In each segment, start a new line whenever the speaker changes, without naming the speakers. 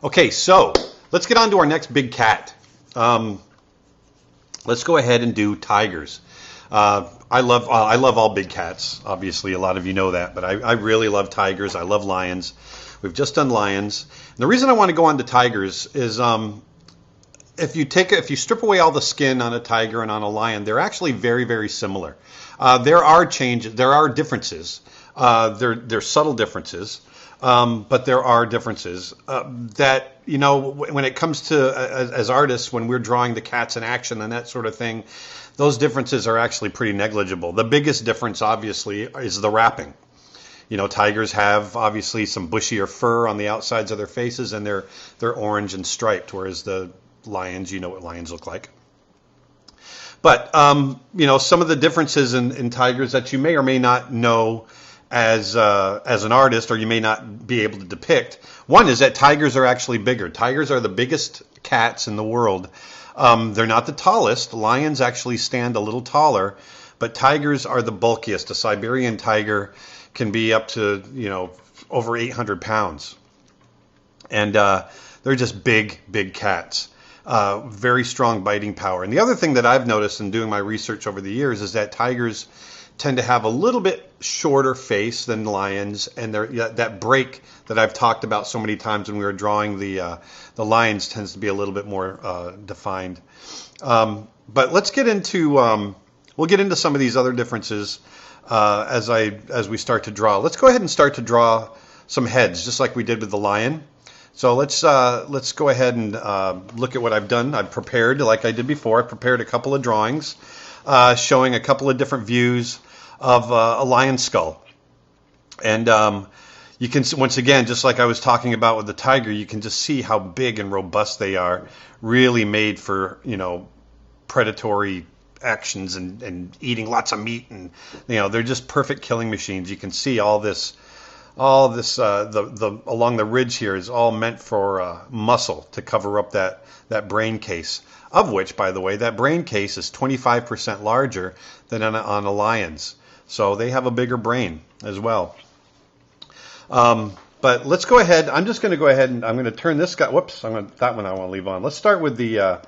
Okay, so let's get on to our next big cat. Um, let's go ahead and do tigers. I love all big cats. Obviously, a lot of you know that, but I really love tigers. I love lions. We've just done lions. And the reason I want to go on to tigers is if you strip away all the skin on a tiger and on a lion, they're actually very, very similar. There are differences. They're subtle differences, but there are differences that when it comes to as artists, when we're drawing the cats in action and that sort of thing, those differences are actually pretty negligible. The biggest difference, obviously, is the wrapping. Tigers have obviously some bushier fur on the outsides of their faces, and they're orange and striped, whereas the lions, you know what lions look like. But some of the differences in tigers that you may or may not know as an artist, or you may not be able to depict. One is that tigers are actually bigger. Tigers are the biggest cats in the world. They're not the tallest. Lions actually stand a little taller, but tigers are the bulkiest. A Siberian tiger can be up to over 800 pounds, and they're just big, big cats. Very strong biting power. And the other thing that I've noticed in doing my research over the years is that tigers tend to have a little bit shorter face than lions, and that break that I've talked about so many times when we were drawing the lions tends to be a little bit more defined. But let's get into we'll get into some of these other differences as we start to draw. Let's go ahead and start to draw some heads, just like we did with the lion. So let's go ahead and look at what I've done. I've prepared, like I did before. I prepared a couple of drawings showing a couple of different views of a lion skull. And you can, once again, just like I was talking about with the tiger, you can just see how big and robust they are, really made for, predatory actions and eating lots of meat. And, they're just perfect killing machines. You can see all this the along the ridge here is all meant for muscle to cover up that brain case, of which, by the way, that brain case is 25% larger than on a lion's. So they have a bigger brain as well. But let's go ahead. I'm just going to go ahead and I'm going to turn this guy. Whoops, that one I want to leave on. Let's start with the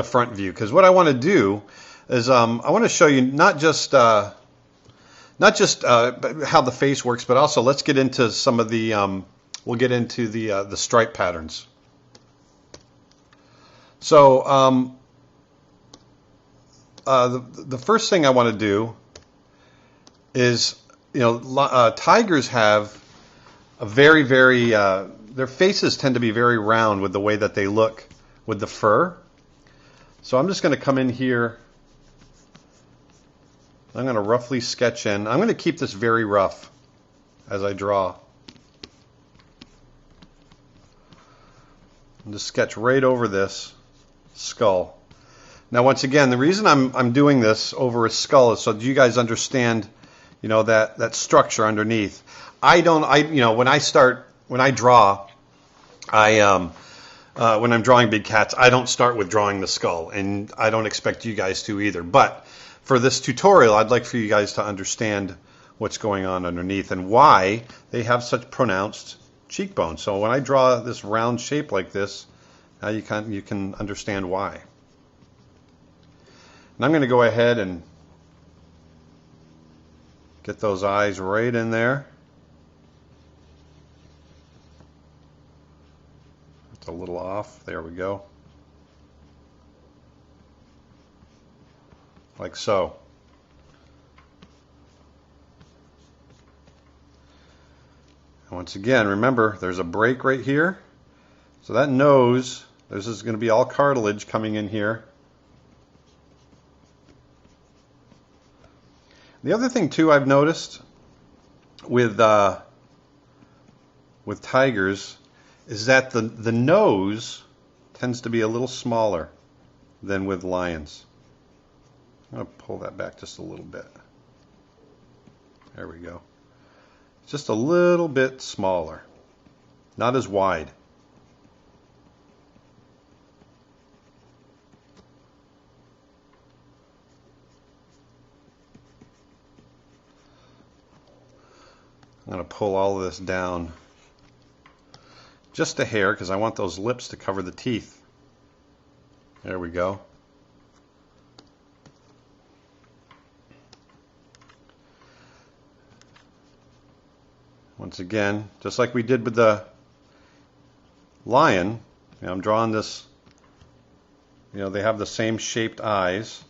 front view, because what I want to do is I want to show you not just how the face works, but also let's get into some of the we'll get into the stripe patterns. So the first thing I want to do is tigers have a very, very their faces tend to be very round with the way that they look with the fur. So I'm just going to come in here. I'm going to roughly sketch in. I'm going to keep this very rough as I draw. And just sketch right over this skull. Now, once again, the reason I'm doing this over a skull is so that you guys understand, that structure underneath. When I draw, when I'm drawing big cats, I don't start with drawing the skull, and I don't expect you guys to either. But for this tutorial, I'd like for you guys to understand what's going on underneath and why they have such pronounced cheekbones. So when I draw this round shape like this, now you can understand why. And I'm going to go ahead and get those eyes right in there. It's a little off. There we go. Like so. And once again, remember, there's a break right here. So that nose, this is going to be all cartilage coming in here. The other thing too I've noticed with tigers is that the nose tends to be a little smaller than with lions. I'm going to pull that back just a little bit. There we go. Just a little bit smaller, not as wide. I'm going to pull all of this down just a hair because I want those lips to cover the teeth. There we go. Once again, just like we did with the lion, I'm drawing this, they have the same shaped eyes.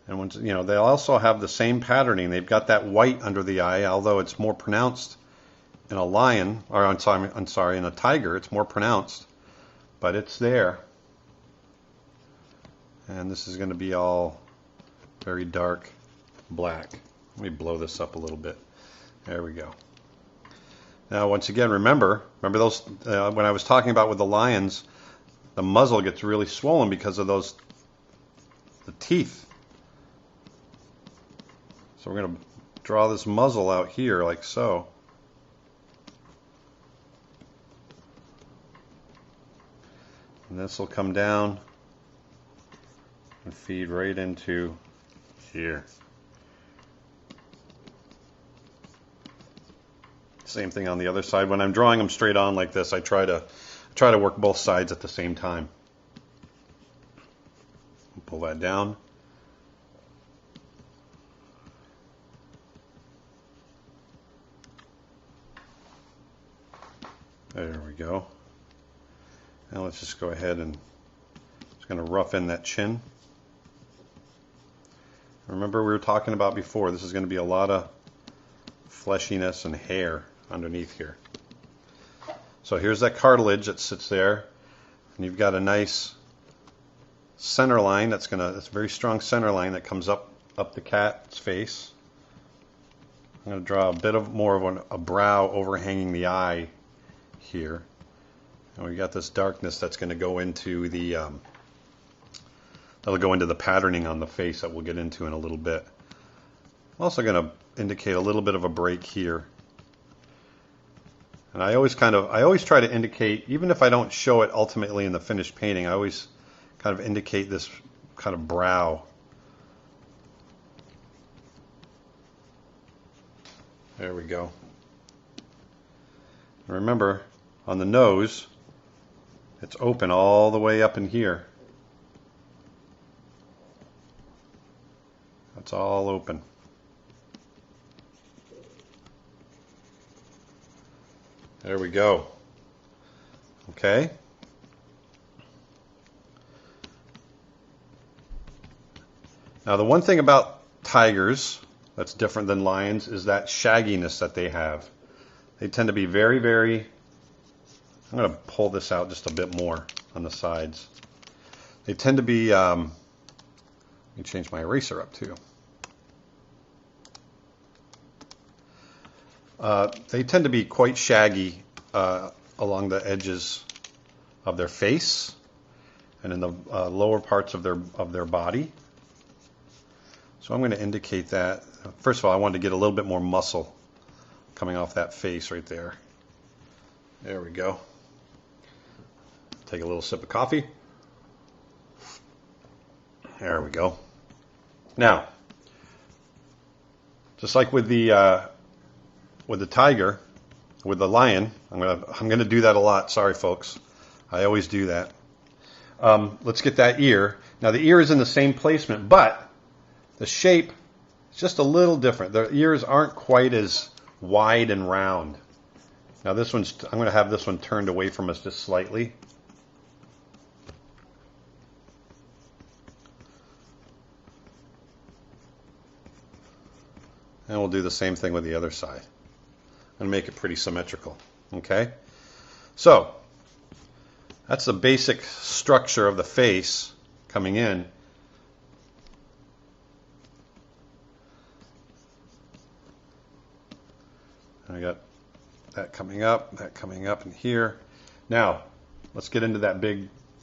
And once, they also have the same patterning. They've got that white under the eye, although it's more pronounced in a lion, or I'm sorry, in a tiger, it's more pronounced, but it's there. And this is going to be all very dark black. Let me blow this up a little bit. There we go. Now, once again, remember those when I was talking about with the lions, the muzzle gets really swollen because of the teeth. So we're going to draw this muzzle out here like so. And this will come down and feed right into here. Same thing on the other side. When I'm drawing them straight on like this, I try to work both sides at the same time. Pull that down. There we go. Now let's just go ahead and just going to rough in that chin. Remember we were talking about before, this is going to be a lot of fleshiness and hair underneath here. So here's that cartilage that sits there, and you've got a nice center line that's a very strong center line that comes up the cat's face. I'm going to draw a bit more of a brow overhanging the eye here, and we got this darkness that's going to go into that'll go into the patterning on the face that we'll get into in a little bit. I'm also going to indicate a little bit of a break here, and I always try to indicate, even if I don't show it ultimately in the finished painting, I always kind of indicate this kind of brow. There we go. Remember, on the nose, it's open all the way up in here. That's all open. There we go. Okay. Now the one thing about tigers that's different than lions is that shagginess that they have. They tend to be very, very, I'm going to pull this out just a bit more on the sides. They tend to be, let me change my eraser up too. They tend to be quite shaggy along the edges of their face and in the lower parts of their body. So I'm going to indicate that. First of all, I wanted to get a little bit more muscle coming off that face right there. There we go. Take a little sip of coffee. There we go. Now, just like with the tiger, with the lion, I'm gonna do that a lot. Sorry, folks. I always do that. Let's get that ear. Now the ear is in the same placement, but the shape is just a little different. The ears aren't quite as wide and round. Now I'm going to have this one turned away from us just slightly. And we'll do the same thing with the other side and make it pretty symmetrical. Okay? So, that's the basic structure of the face coming in. I got that coming up in here. Now, let's get into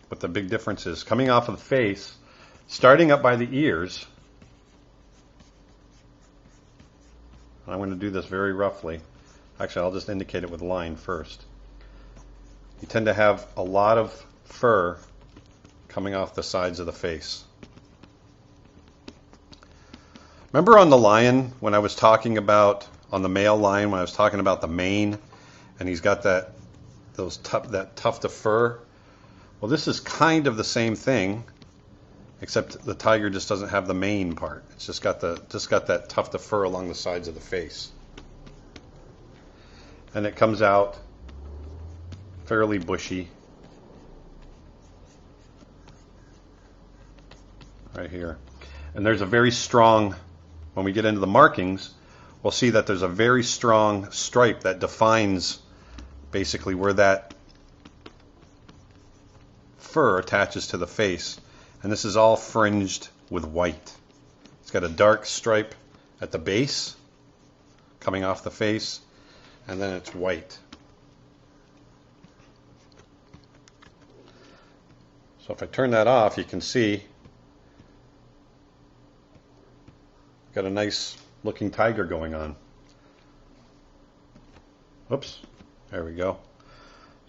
what the big difference is. Coming off of the face, starting up by the ears, I'm going to do this very roughly. Actually, I'll just indicate it with a line first. You tend to have a lot of fur coming off the sides of the face. Remember on the lion when I was talking about, on the male lion, when I was talking about the mane and he's got that tuft of fur. Well, this is kind of the same thing, except the tiger just doesn't have the mane part. It's just got that tuft of fur along the sides of the face, and it comes out fairly bushy right here. And there's a very strong, when we get into the markings, we'll see that there's a very strong stripe that defines basically where that fur attaches to the face. And this is all fringed with white. It's got a dark stripe at the base coming off the face, and then it's white. So if I turn that off, you can see got a nice looking tiger going on. Oops, there we go.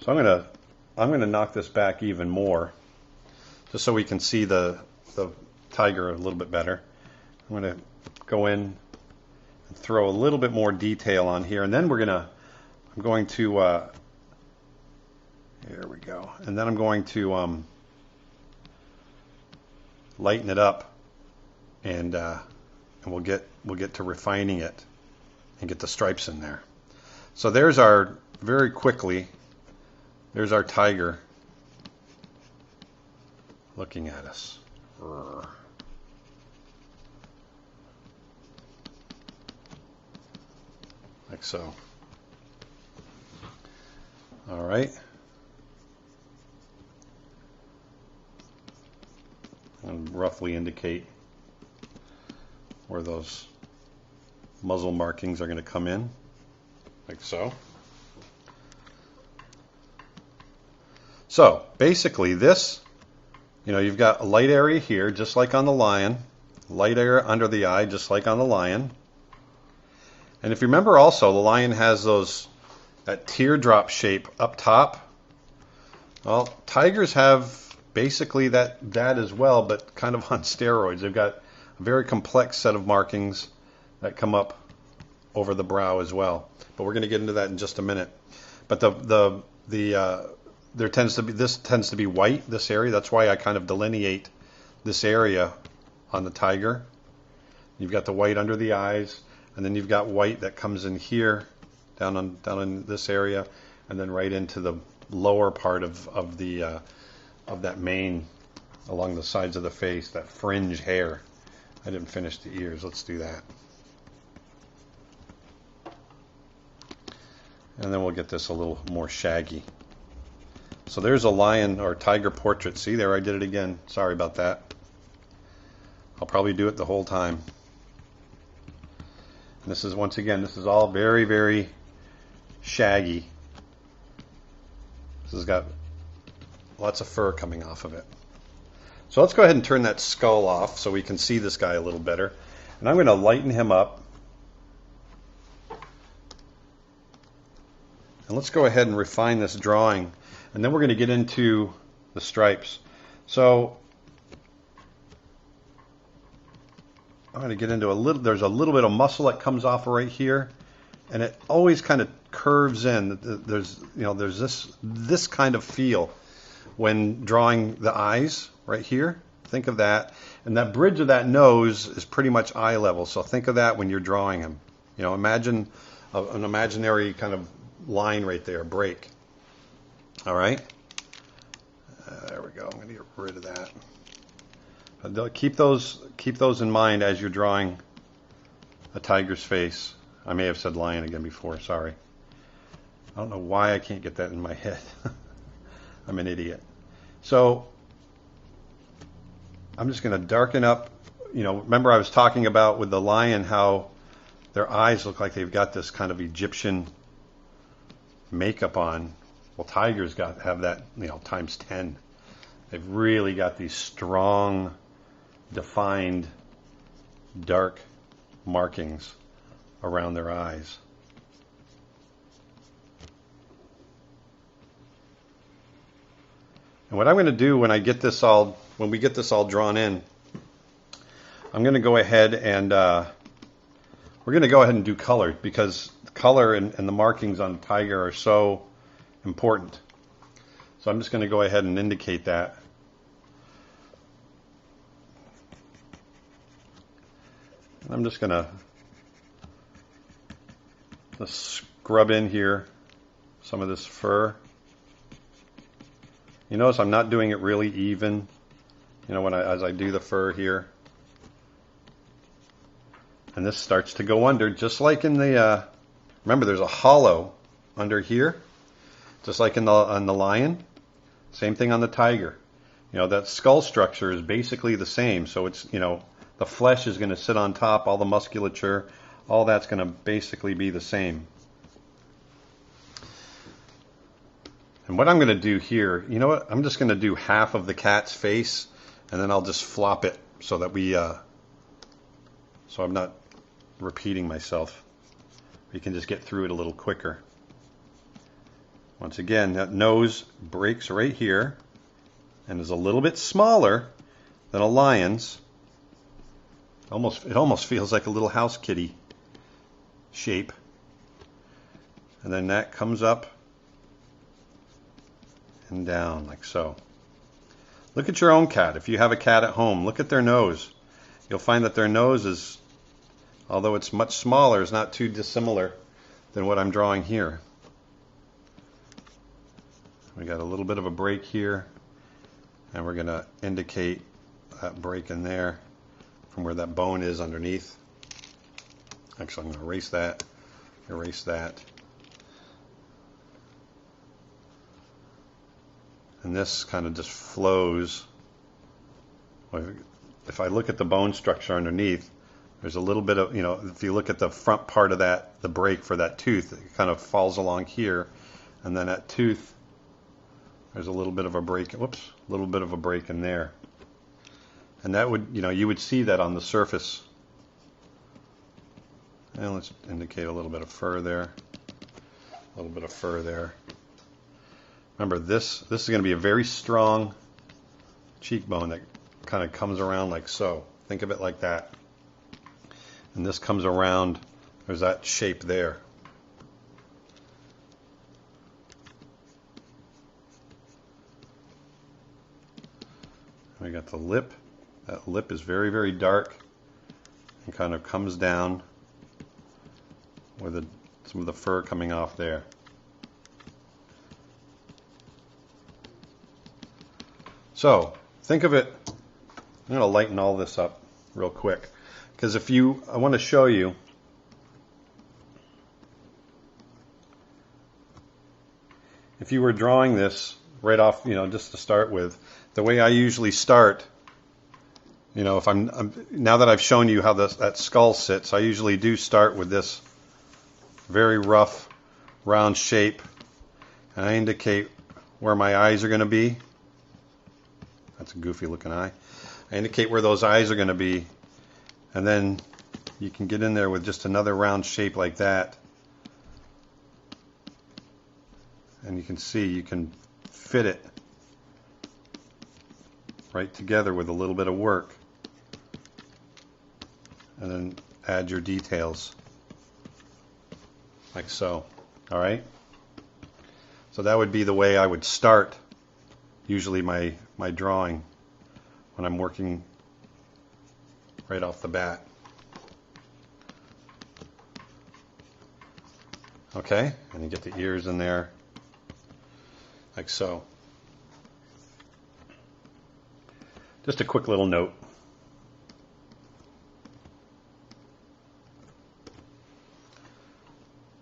So I'm gonna knock this back even more, just so we can see the tiger a little bit better. I'm gonna go in and throw a little bit more detail on here, and then I'm going to here we go, and then I'm going to lighten it up, and we'll get to refining it and get the stripes in there. So there's our, very quickly, there's our tiger looking at us. Like so. All right. And roughly indicate where those muzzle markings are going to come in, like so. So basically this, you've got a light area here, just like on the lion, light area under the eye, just like on the lion. And if you remember also, the lion has that teardrop shape up top. Well, tigers have basically that as well, but kind of on steroids. They've got a very complex set of markings that come up over the brow as well. But we're going to get into that in just a minute. But this tends to be white, this area. That's why I kind of delineate this area on the tiger. You've got the white under the eyes, and then you've got white that comes in here, down in this area, and then right into the lower part of that mane along the sides of the face, that fringe hair. I didn't finish the ears. Let's do that. And then we'll get this a little more shaggy. So there's a lion or tiger portrait. See there, I did it again. Sorry about that. I'll probably do it the whole time. And this is, once again, this is all very, very shaggy. This has got lots of fur coming off of it. So let's go ahead and turn that skull off so we can see this guy a little better. And I'm going to lighten him up. And let's go ahead and refine this drawing. And then we're going to get into the stripes. So I'm going to get into there's a little bit of muscle that comes off right here. And it always kind of curves in. There's this kind of feel when drawing the eyes right here. Think of that. And that bridge of that nose is pretty much eye level. So think of that when you're drawing him. Imagine an imaginary kind of line right there, break. All right. There we go. I'm going to get rid of that. But keep those in mind as you're drawing a tiger's face. I may have said lion again before. Sorry. I don't know why I can't get that in my head. I'm an idiot. So I'm just going to darken up. Remember I was talking about with the lion how their eyes look like they've got this kind of Egyptian makeup on. Well, tigers have that, times 10. They've really got these strong, defined, dark markings around their eyes. And what I'm going to do when we get this all drawn in, I'm going to go ahead and we're going to go ahead and do color, because color and the markings on the tiger are so important. So I'm just going to go ahead and indicate that. I'm just going to scrub in here some of this fur. You notice I'm not doing it really even, you know, as I do the fur here. And this starts to go under, just like in the, remember there's a hollow under here, just like on the lion. Same thing on the tiger. You know, that skull structure is basically the same. So it's, you know, the flesh is going to sit on top, all the musculature, all that's going to basically be the same. And what I'm going to do here, you know what, I'm just going to do half of the cat's face, and then I'll just flop it so that so I'm not repeating myself. We can just get through it a little quicker. Once again, that nose breaks right here and is a little bit smaller than a lion's. It almost feels like a little house kitty shape. And then that comes up and down like so. Look at your own cat. If you have a cat at home, look at their nose. You'll find that their nose is, although it's much smaller, is not too dissimilar than what I'm drawing here. We got a little bit of a break here, and we're going to indicate that break in there from where that bone is underneath. Actually, I'm going to erase that. And this kind of just flows. If I look at the bone structure underneath, there's a little bit of, you know, if you look at the front part of that, the break for that tooth, it kind of falls along here, and then that tooth, there's a little bit of a break, whoops, a little bit of a break in there. And that would, you know, you would see that on the surface. And let's indicate a little bit of fur there. A little bit of fur there. Remember, this is going to be a very strong cheekbone that kind of comes around like so. Think of it like that. And this comes around, there's that shape there. We got the lip. That lip is very, very dark and kind of comes down with some of the fur coming off there. So think of it, I'm going to lighten all this up real quick, because I want to show you, if you were drawing this right off, you know, just to start with, the way I usually start, you know, if now that I've shown you how that skull sits, I usually do start with this very rough round shape, and I indicate where my eyes are going to be. That's a goofy looking eye. I indicate where those eyes are going to be, and then you can get in there with just another round shape like that, and you can see you can fit it right together with a little bit of work, and then add your details like so. All right, so that would be the way I would start usually my drawing when I'm working right off the bat. Okay, and you get the ears in there like so. Just a quick little note.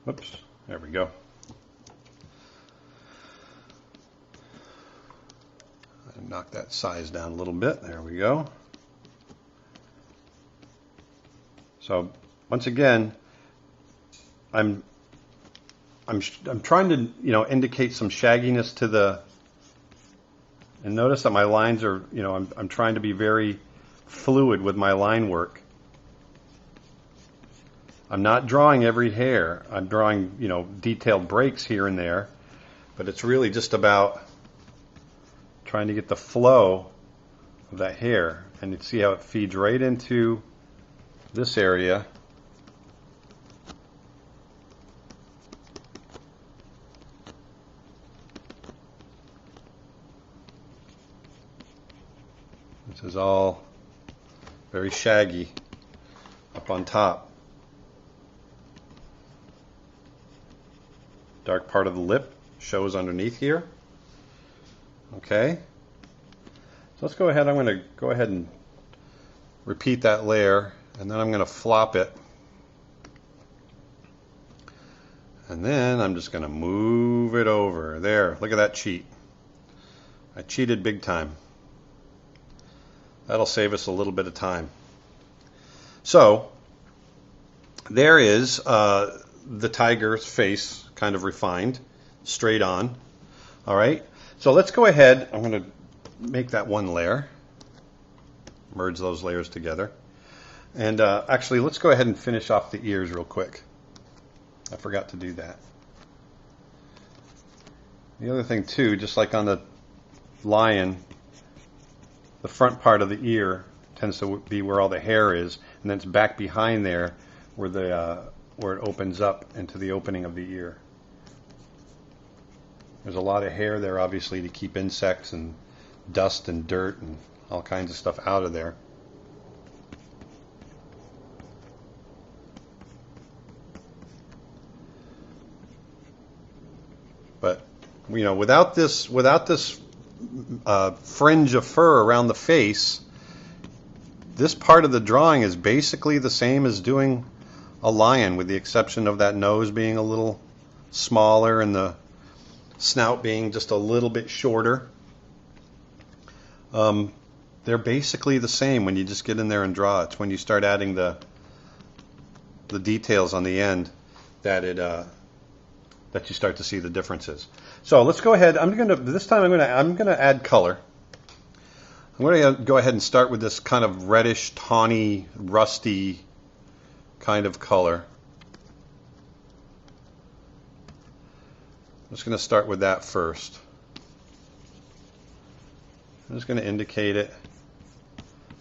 Whoops, there we go. Knock that size down a little bit. There we go. So once again, I'm trying to, you know, indicate some shagginess to the, and notice that my lines are, you know, I'm trying to be very fluid with my line work. I'm not drawing every hair. I'm drawing, you know, detailed breaks here and there, but it's really just about trying to get the flow of that hair, and you see how it feeds right into this area, This is all very shaggy up on top. Dark part of the lip shows underneath here. Okay. So let's go ahead. I'm going to go ahead and repeat that layer, and then I'm going to flop it. And then I'm just going to move it over. There, look at that cheat. I cheated big time. That'll save us a little bit of time. So there is the tiger's face, kind of refined, straight on. All right. So let's go ahead. I'm going to make that one layer. Merge those layers together. And actually, let's go ahead and finish off the ears real quick. I forgot to do that. The other thing too, just like on the lion, the front part of the ear tends to be where all the hair is, and then it's back behind there where it opens up into the opening of the ear. There's a lot of hair there, obviously, to keep insects and dust and dirt and all kinds of stuff out of there. But you know, without this fringe of fur around the face, this part of the drawing is basically the same as doing a lion, with the exception of that nose being a little smaller and the snout being just a little bit shorter. They're basically the same when you just get in there and draw. It's when you start adding the details on the end that you start to see the differences. So let's go ahead. This time I'm gonna add color. I'm going to go ahead and start with this kind of reddish, tawny, rusty kind of color. I'm just going to start with that first. I'm just going to indicate it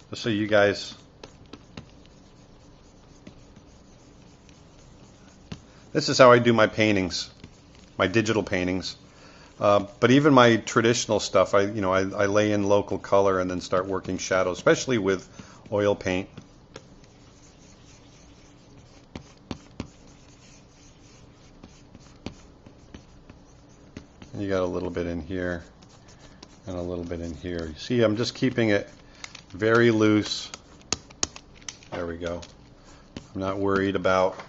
just so you guys. This is how I do my paintings, my digital paintings. But even my traditional stuff, I lay in local color and then start working shadows, especially with oil paint. And you got a little bit in here and a little bit in here. You see, I'm just keeping it very loose. There we go. I'm not worried about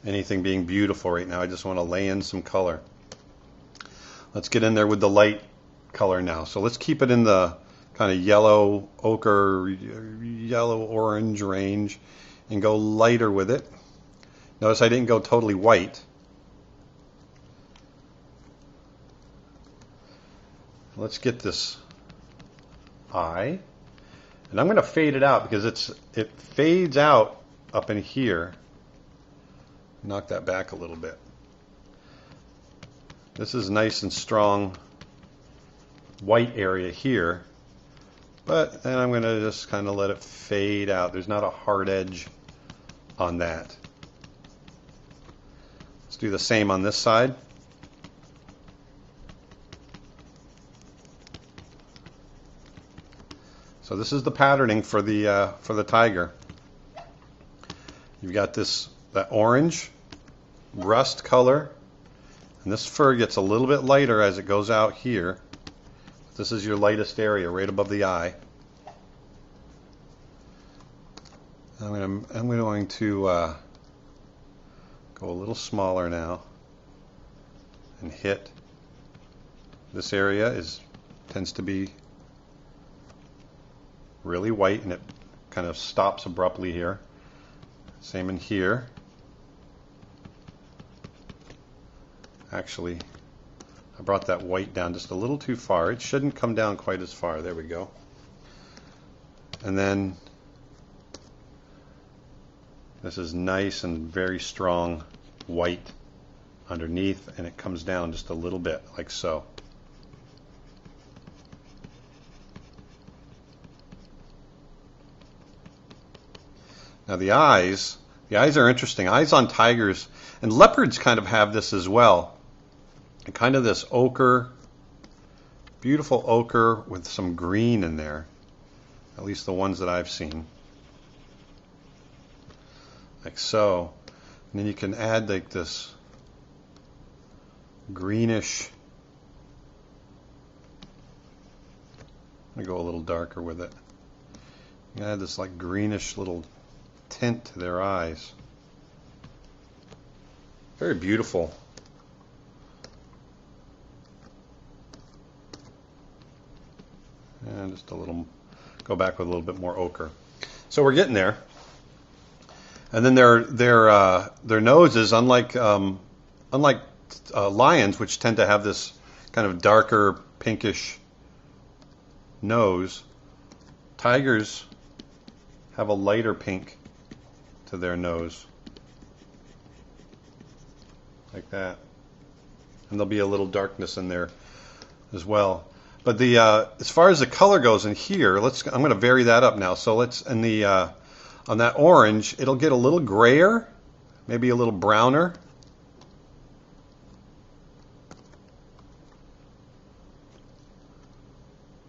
anything being beautiful right now. I just want to lay in some color. Let's get in there with the light color now. So let's keep it in the kind of yellow, ochre, yellow, orange range and go lighter with it. Notice I didn't go totally white. Let's get this eye. And I'm going to fade it out because it fades out up in here. Knock that back a little bit. This is nice and strong white area here, but then I'm going to just kind of let it fade out. There's not a hard edge on that. Let's do the same on this side. So this is the patterning for the tiger. You've got that orange rust color. And this fur gets a little bit lighter as it goes out here. This is your lightest area right above the eye. I'm going to go a little smaller now and hit. This area tends to be really white, and it kind of stops abruptly here. Same in here. Actually, I brought that white down just a little too far. It shouldn't come down quite as far. There we go. And then this is nice and very strong white underneath, and it comes down just a little bit, like so. Now the eyes are interesting. Eyes on tigers, and leopards kind of have this as well. And kind of this ochre beautiful ochre with some green in there, at least the ones that I've seen, like so. And then you can add like this greenish, I'm gonna go a little darker with it. You can add this like greenish little tint to their eyes. Very beautiful. And just a little, go back with a little bit more ochre. So we're getting there. And then their noses, unlike lions, which tend to have this kind of darker pinkish nose, tigers have a lighter pink to their nose, like that. And there'll be a little darkness in there as well. But the as far as the color goes in here, I'm going to vary that up now. So let's on that orange, it'll get a little grayer, maybe a little browner.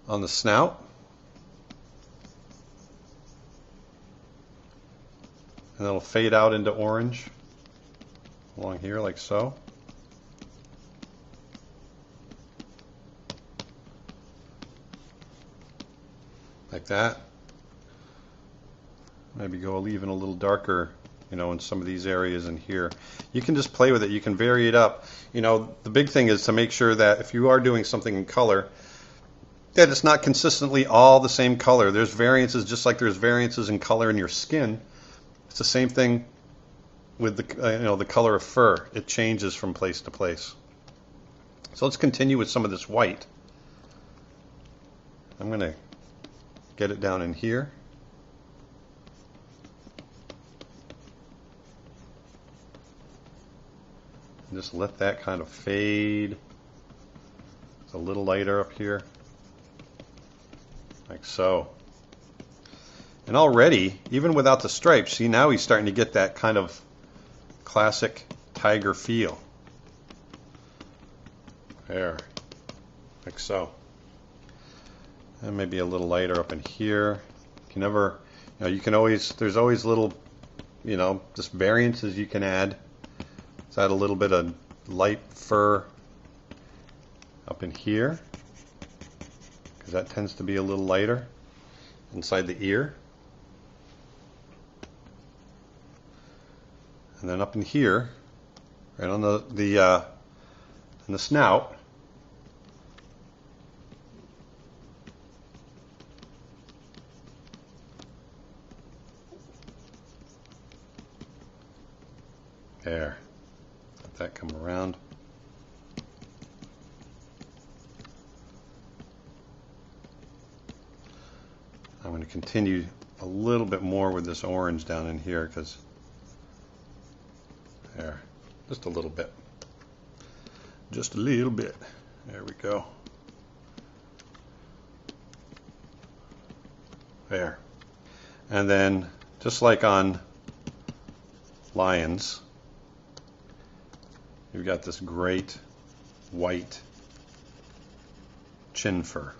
On the snout. And it'll fade out into orange along here like so. Like that. Maybe go even a little darker, in some of these areas in here. You can just play with it. You can vary it up. The big thing is to make sure that if you are doing something in color, that it's not consistently all the same color. There's variances, just like there's variances in color in your skin. It's the same thing with the color of fur. It changes from place to place. So let's continue with some of this white. I'm going to get it down in here. And just let that kind of fade. It's a little lighter up here. Like so. And already, even without the stripes, see, now he's starting to get that kind of classic tiger feel. There. Like so. And maybe a little lighter up in here. You never, you can always, there's always little, just variances you can add. Let's add a little bit of light fur up in here, because that tends to be a little lighter inside the ear. And then up in here, right on the snout, there. Let that come around. I'm going to continue a little bit more with this orange down in here, because there, just a little bit. Just a little bit. There we go. There. And then, just like on lions, you've got this great white chin fur.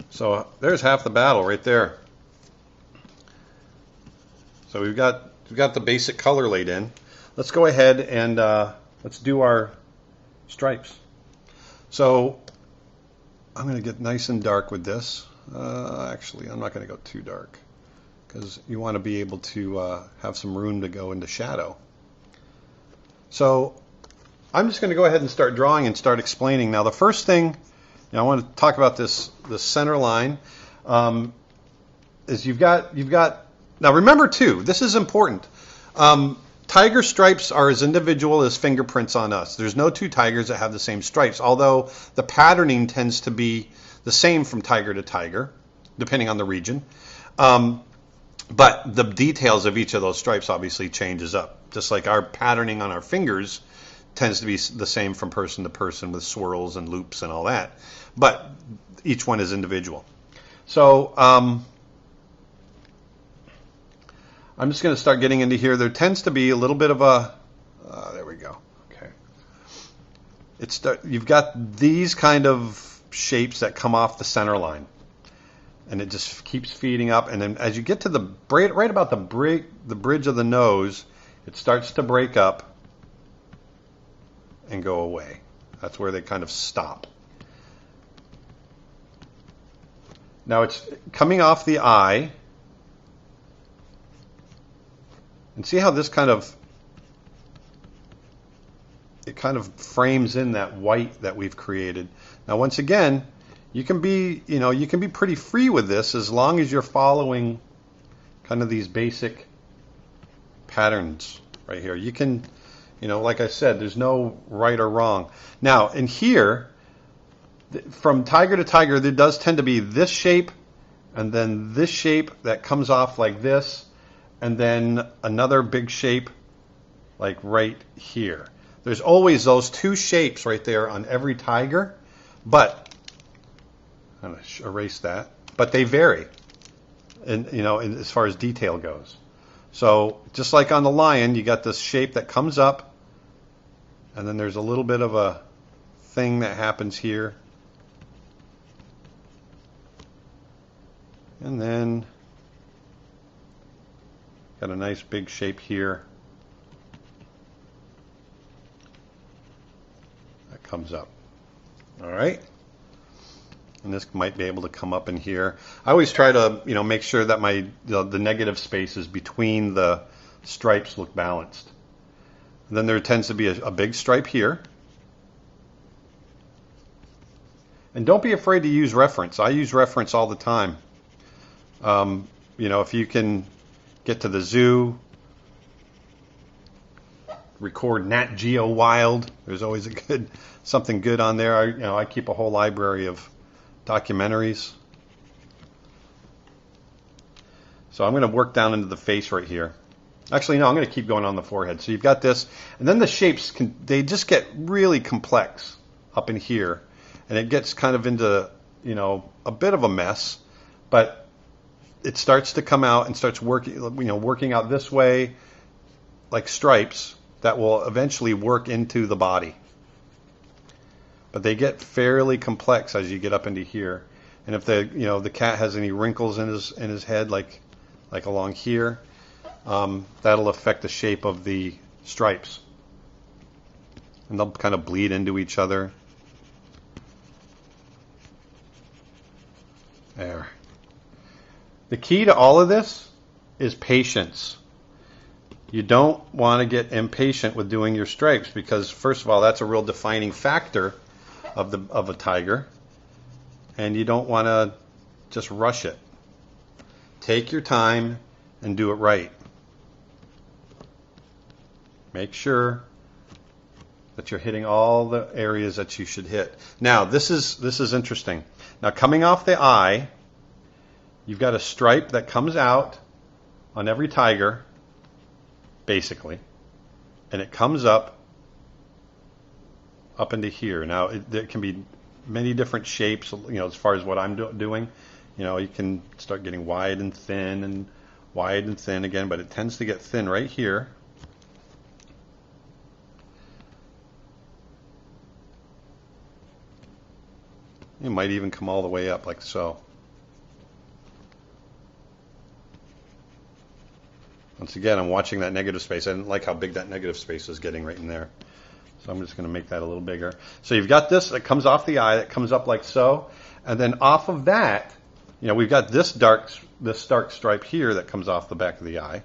So there's half the battle right there. So we've got the basic color laid in. Let's go ahead and let's do our stripes. So I'm going to get nice and dark with this. Actually, I'm not going to go too dark, because you want to be able to have some room to go into shadow. So I'm just going to go ahead and start drawing and start explaining. Now the first thing, I want to talk about this center line, is you've got, now remember too, this is important. Tiger stripes are as individual as fingerprints on us. There's no two tigers that have the same stripes, although the patterning tends to be the same from tiger to tiger, depending on the region. But the details of each of those stripes obviously changes up. Just like our patterning on our fingers tends to be the same from person to person with swirls and loops and all that. But each one is individual. So I'm just going to start getting into here. There tends to be a little bit of a, there we go. Okay. you've got these kind of shapes that come off the center line, and it just keeps feeding up. And then as you get to the right about the bridge of the nose, it starts to break up and go away. That's where they kind of stop. Now it's coming off the eye. And see how this kind of frames in that white that we've created. Now once again, you can be pretty free with this as long as you're following kind of these basic patterns right here. You can, like I said, there's no right or wrong. Now in here, from tiger to tiger, there does tend to be this shape and then this shape that comes off like this, and then another big shape like right here. There's always those two shapes right there on every tiger, but I'm going to erase that. But they vary, as far as detail goes. So just like on the lion, you got this shape that comes up, and then there's a little bit of a thing that happens here, and then got a nice big shape here that comes up. All right. And this might be able to come up in here. I always try to, make sure that the negative spaces between the stripes look balanced. And then there tends to be a big stripe here. And don't be afraid to use reference. I use reference all the time. If you can get to the zoo, record Nat Geo Wild. There's always something good on there. I keep a whole library of documentaries. So I'm going to work down into the face right here. Actually, no, I'm going to keep going on the forehead. So you've got this, and then the shapes they just get really complex up in here, and it gets kind of into a bit of a mess, but it starts to come out and starts working out this way, like stripes that will eventually work into the body. But they get fairly complex as you get up into here. And if the cat has any wrinkles in his head, like along here, that'll affect the shape of the stripes, and they'll kind of bleed into each other. There. The key to all of this is patience. You don't want to get impatient with doing your stripes because, first of all, that's a real defining factor of a tiger, and you don't want to just rush it. Take your time and do it right. Make sure that you're hitting all the areas that you should hit. Now, this is interesting. Now, coming off the eye, you've got a stripe that comes out on every tiger, basically, and it comes up into here. Now, there can be many different shapes, as far as what I'm doing. You can start getting wide and thin again, but it tends to get thin right here. It might even come all the way up like so. Once again, I'm watching that negative space. I didn't like how big that negative space is getting right in there. So I'm just going to make that a little bigger. So you've got this that comes off the eye, that comes up like so. And then off of that, we've got this dark stripe here that comes off the back of the eye.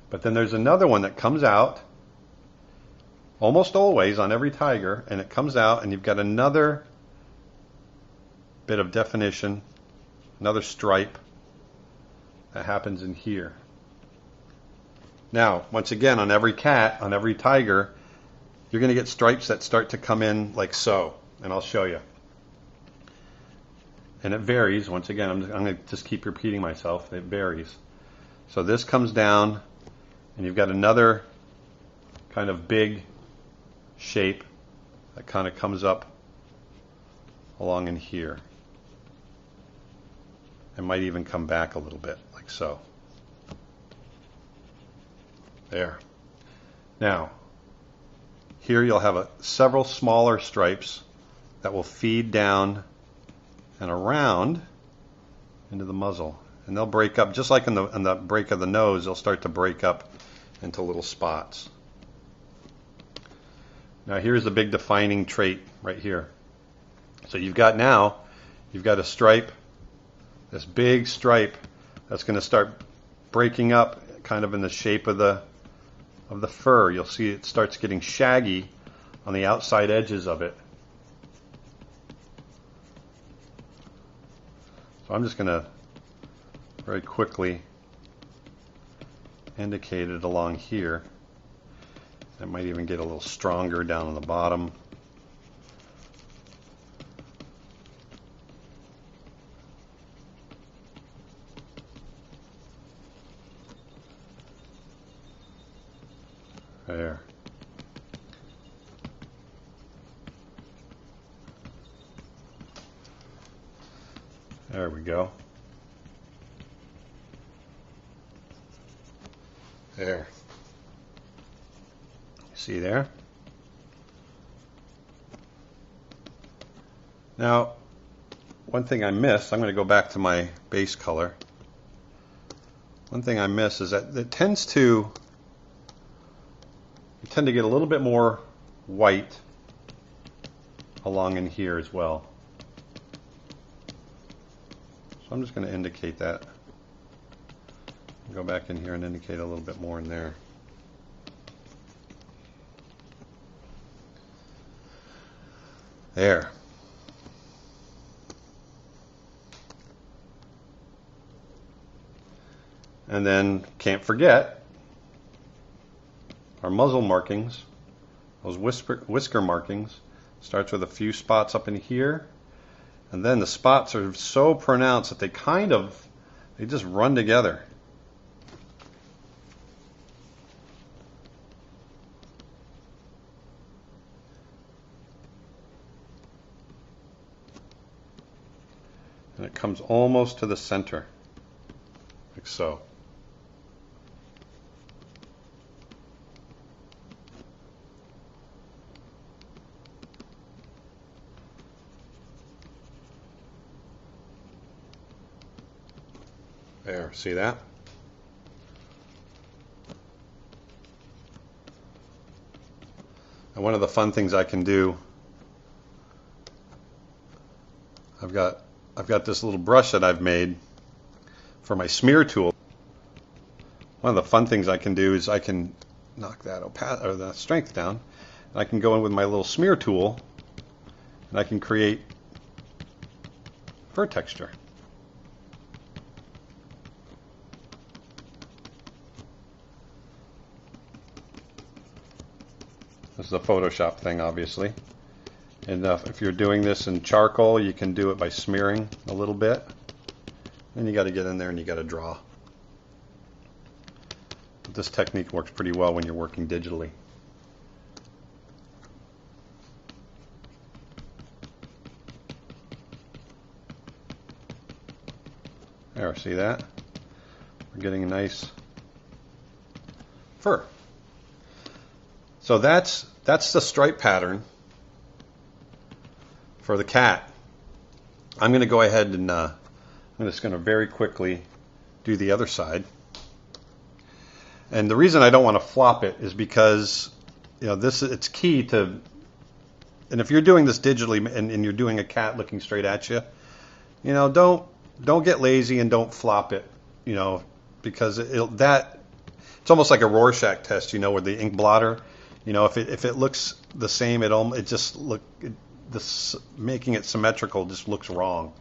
But then there's another one that comes out almost always on every tiger, and it comes out, and you've got another bit of definition, another stripe that happens in here. Now, once again, on every cat, on every tiger, you're going to get stripes that start to come in like so, and I'll show you. And it varies. Once again, I'm going to just keep repeating myself. It varies. So this comes down, and you've got another kind of big shape that kind of comes up along in here. It might even come back a little bit, like so. There. Now, here you'll have several smaller stripes that will feed down and around into the muzzle. And they'll break up, just like in the break of the nose, they'll start to break up into little spots. Now here's the big defining trait right here. So you've got a stripe, this big stripe that's going to start breaking up kind of in the shape of the fur. You'll see it starts getting shaggy on the outside edges of it. So I'm just going to very quickly indicate it along here. That might even get a little stronger down on the bottom. There. There we go. There. See there? Now, one thing I missed, I'm going to go back to my base color. One thing I miss is that it tend to get a little bit more white along in here as well. So I'm just going to indicate that. Go back in here and indicate a little bit more in there. There. And then, can't forget, our muzzle markings, those whisker markings. Starts with a few spots up in here, and then the spots are so pronounced that they just run together. And it comes almost to the center, like so. There, see that? And one of the fun things I can do, I've got this little brush that I've made for my smear tool. One of the fun things I can do is I can knock that the strength down, and I can go in with my little smear tool, and I can create fur texture. This is a Photoshop thing, obviously. And if you're doing this in charcoal, you can do it by smearing a little bit. Then you got to get in there and you got to draw. But this technique works pretty well when you're working digitally. There, see that? We're getting a nice fur. So that's the stripe pattern for the cat. I'm going to go ahead and I'm just going to very quickly do the other side. And the reason I don't want to flop it is because it's key to. And if you're doing this digitally and you're doing a cat looking straight at you, don't get lazy and don't flop it, because it's almost like a Rorschach test, where the ink blotter. If it looks the same, making it symmetrical just looks wrong.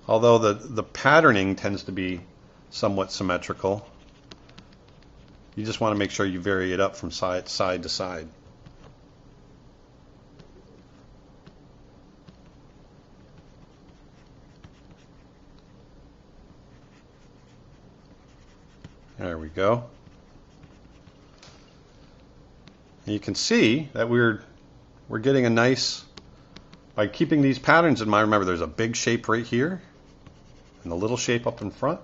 Although the patterning tends to be somewhat symmetrical, you just want to make sure you vary it up from side to side. There we go. And you can see that we're getting a nice, by keeping these patterns in mind. Remember, there's a big shape right here and a little shape up in front.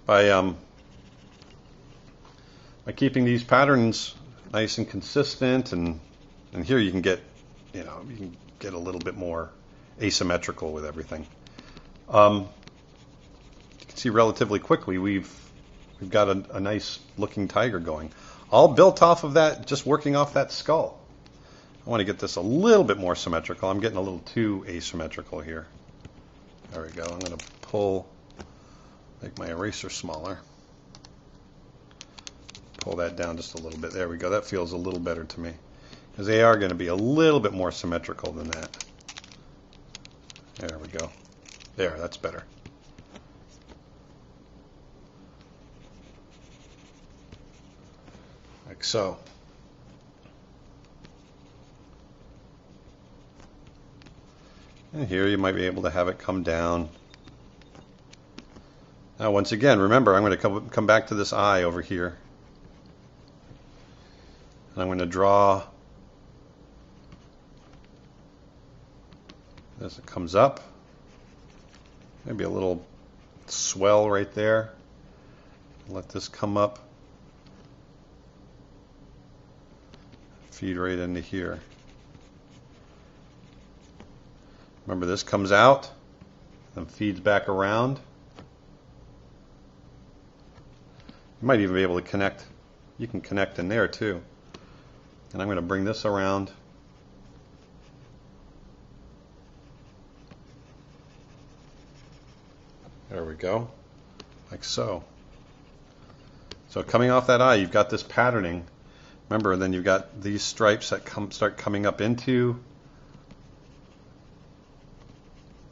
by keeping these patterns nice and consistent, and here you can get, you can get a little bit more asymmetrical with everything. You can see relatively quickly we've got a nice looking tiger going, all built off of that, just working off that skull. I want to get this a little bit more symmetrical. I'm getting a little too asymmetrical here. There we go. I'm going to make my eraser smaller. Pull that down just a little bit. There we go. That feels a little better to me, because they are going to be a little bit more symmetrical than that. There we go. There, that's better. Like so. And here you might be able to have it come down. Now once again, remember, I'm going to come back to this eye over here. And I'm going to draw, as it comes up, maybe a little swell right there. Let this come up. Feed right into here. Remember, this comes out and feeds back around. You might even be able to connect. You can connect in there too. And I'm going to bring this around. There we go. Like so. So coming off that eye, you've got this patterning. Remember, then you've got these stripes that start coming up into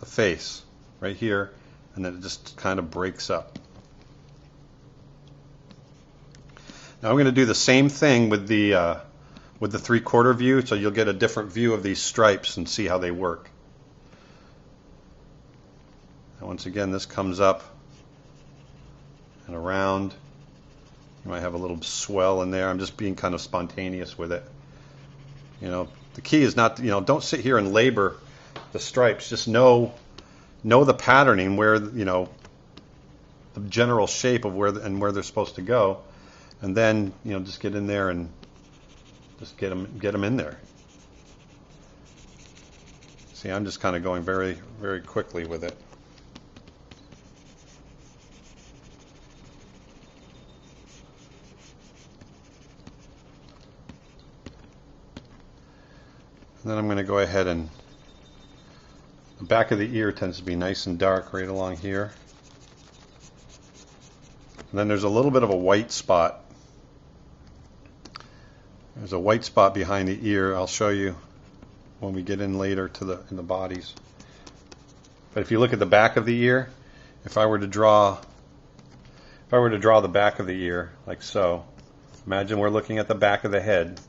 the face right here, and then it just kind of breaks up. Now I'm going to do the same thing with the 3/4 view, so you'll get a different view of these stripes and see how they work. And once again, this comes up and around. You might have a little swell in there. I'm just being kind of spontaneous with it. The key is not, don't sit here and labor the stripes. Just know the patterning, where, the general shape of where they're supposed to go, and then, just get in there and just get them in there. See, I'm just kind of going very, very quickly with it. And then I'm going to go ahead, and the back of the ear tends to be nice and dark right along here. And then there's a little bit of a white spot. There's a white spot behind the ear. I'll show you when we get in later to in the bodies. But if you look at the back of the ear, if I were to draw the back of the ear like so, imagine we're looking at the back of the head.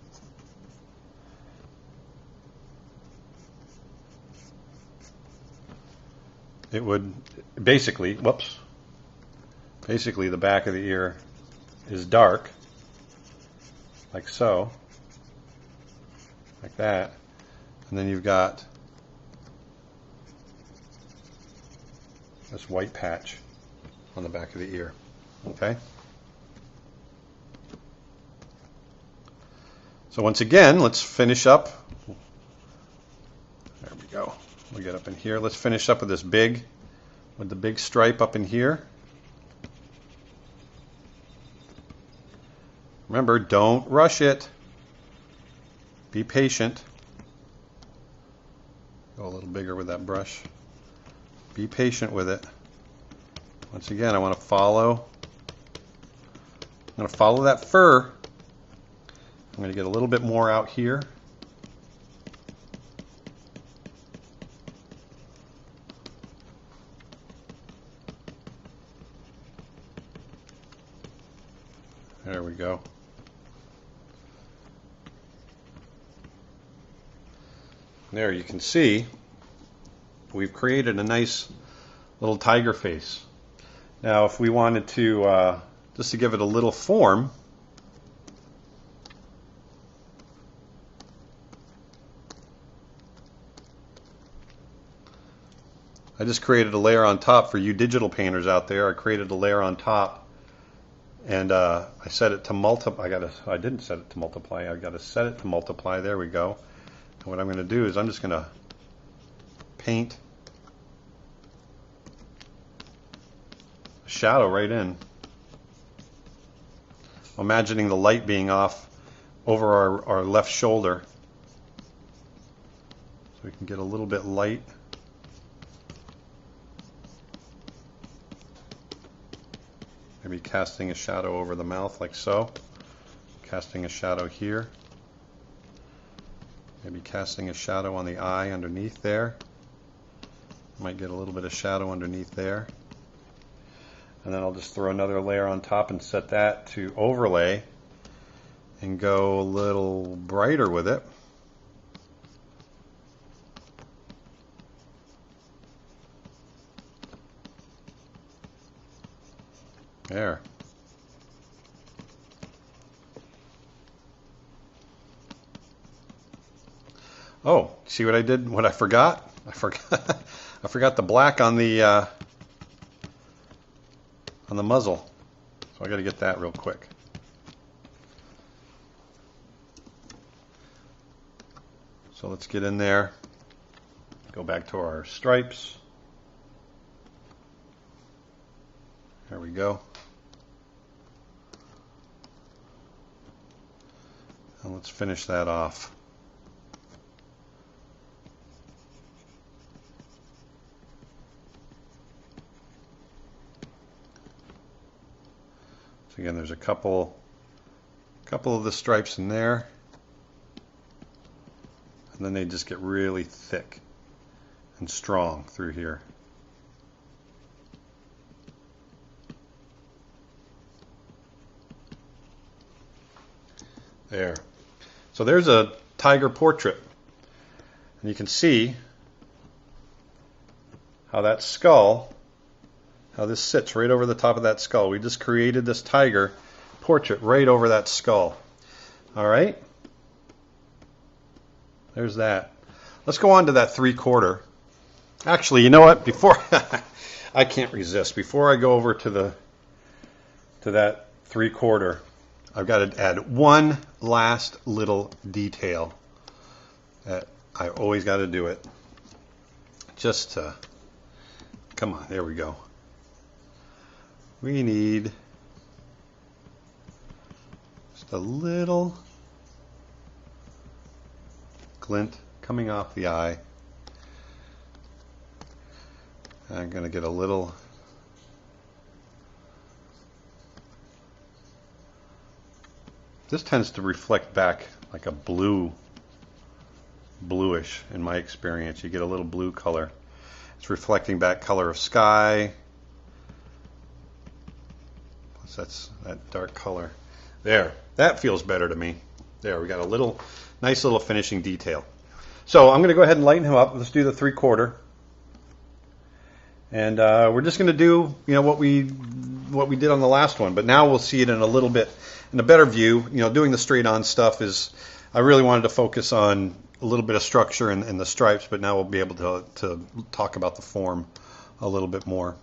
It would basically, the back of the ear is dark, like so, like that, and then you've got this white patch on the back of the ear, okay? So once again, let's finish up. There we go. We'll get up in here. Let's finish up with the big stripe up in here. Remember, don't rush it. Be patient. Go a little bigger with that brush. Be patient with it. Once again, I want to follow. I'm going to follow that fur. I'm going to get a little bit more out here. There we go. There you can see we've created a nice little tiger face. Now if we wanted to, just to give it a little form, I just created a layer on top for you digital painters out there. I created a layer on top, and I set it to multiply. I didn't set it to multiply. I got to set it to multiply. There we go. And what I'm going to do is I'm just going to paint a shadow right in. Imagining the light being off over our left shoulder, so we can get a little bit light. Maybe casting a shadow over the mouth like so. Casting a shadow here. Maybe casting a shadow on the eye underneath there. Might get a little bit of shadow underneath there. And then I'll just throw another layer on top and set that to overlay and go a little brighter with it. There. Oh, see what I did? What I forgot? I forgot the black on the muzzle. So I got to get that real quick. So let's get in there. Go back to our stripes. There we go. And let's finish that off. So again, there's a couple of the stripes in there, and then they just get really thick and strong through here. There. So there's a tiger portrait, and you can see how that skull, how this sits right over the top of that skull. We just created this tiger portrait right over that skull. All right? There's that. Let's go on to that 3/4. Actually, you know what? Before I can't resist. Before I go over to that 3/4, I've got to add one last little detail that I always got to do it. Just to, come on, there we go. We need just a little glint coming off the eye. I'm going to get a little this tends to reflect back like a bluish in my experience. You get a little blue color. It's reflecting back color of sky. Plus that's that dark color. There. That feels better to me. There, we got a nice little finishing detail. So I'm going to go ahead and lighten him up. Let's do the 3/4. And we're just going to do, what we did on the last one, but now we'll see it in a better view. Doing the straight on stuff I really wanted to focus on a little bit of structure and the stripes, but now we'll be able to talk about the form a little bit more.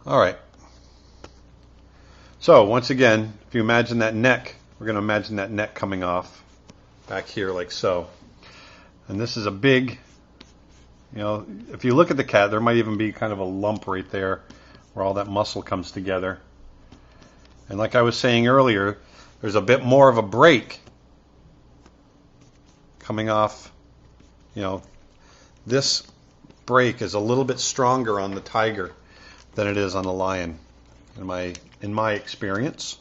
All right. So once again, if you imagine that neck, we're going to imagine that neck coming off back here like so. And this is a big, if you look at the cat, there might even be kind of a lump right there where all that muscle comes together. And like I was saying earlier, there's a bit more of a break coming off. This break is a little bit stronger on the tiger than it is on the lion, in my experience.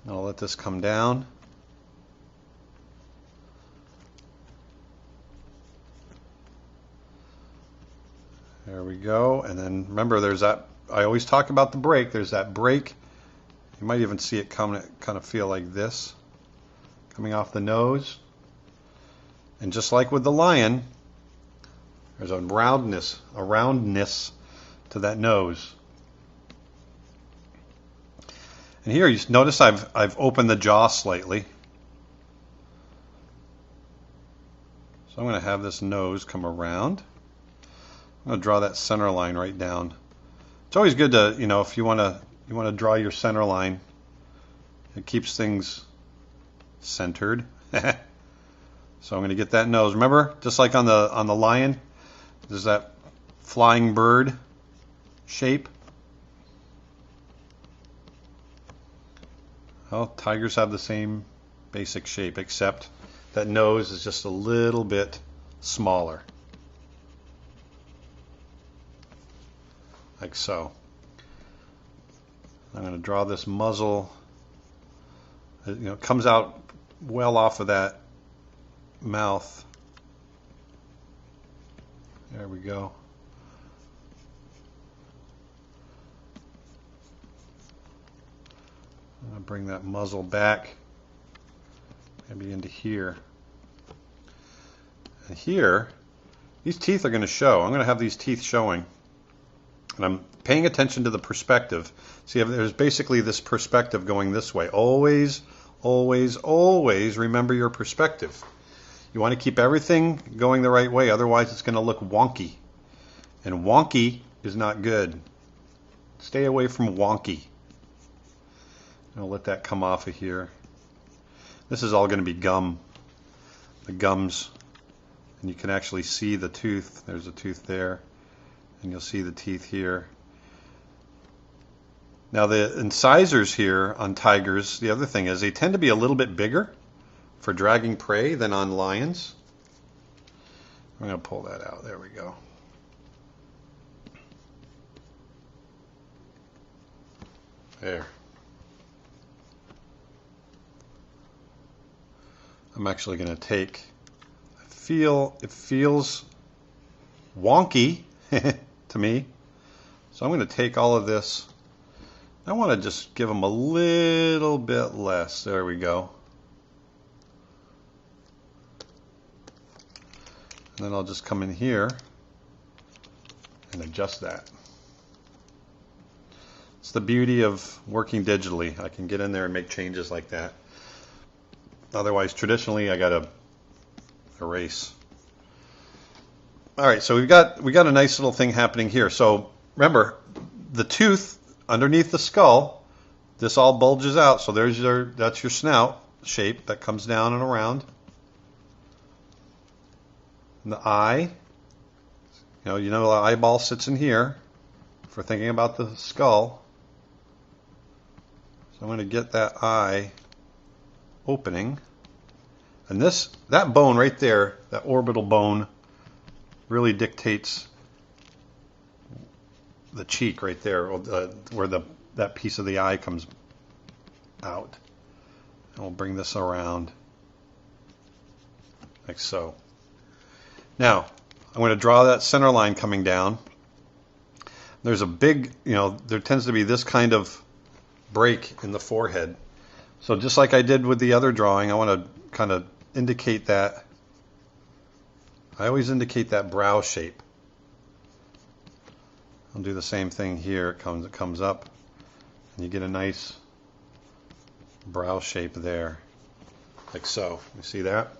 I'll let this come down. There we go. And then remember, there's that, I always talk about the break. There's that break. You might even see it kind of feel like this, coming off the nose. And just like with the lion, there's a roundness to that nose. And here you notice I've opened the jaw slightly. So I'm going to have this nose come around. I'm going to draw that center line right down. It's always good to, if you want to draw your center line, it keeps things centered. So I'm going to get that nose. Remember, just like on the lion, there's that flying bird shape. Well, tigers have the same basic shape, except that nose is just a little bit smaller. Like so. I'm going to draw this muzzle. It comes out well off of that mouth. There we go. I'm going to bring that muzzle back, maybe into here. And here, these teeth are going to show. I'm going to have these teeth showing. And I'm paying attention to the perspective. See, there's basically this perspective going this way. Always, always, always remember your perspective. You want to keep everything going the right way, otherwise it's going to look wonky. And wonky is not good. Stay away from wonky. I'll let that come off of here. This is all going to be gum. The gums. And you can actually see the tooth. There's a tooth there. And you'll see the teeth here. Now the incisors here on tigers, the other thing is they tend to be a little bit bigger for dragging prey than on lions. I'm going to pull that out. There we go. There. I'm actually going to take, it feels wonky to me. So I'm going to take all of this. I want to just give them a little bit less. There we go. And then I'll just come in here and adjust that. It's the beauty of working digitally. I can get in there and make changes like that. Otherwise, traditionally, I got to erase. All right, so we got a nice little thing happening here. So remember, the tooth underneath the skull, this all bulges out. So that's your snout shape that comes down and around. And the eye, the eyeball sits in here for thinking about the skull. So I'm going to get that eye opening. And that bone right there, that orbital bone, really dictates the cheek right there, where that piece of the eye comes out. And we'll bring this around like so. Now, I'm going to draw that center line coming down. There's a big, there tends to be this kind of break in the forehead. So just like I did with the other drawing, I want to kind of indicate that. I always indicate that brow shape. I'll do the same thing here. It comes up, and you get a nice brow shape there, like so. You see that?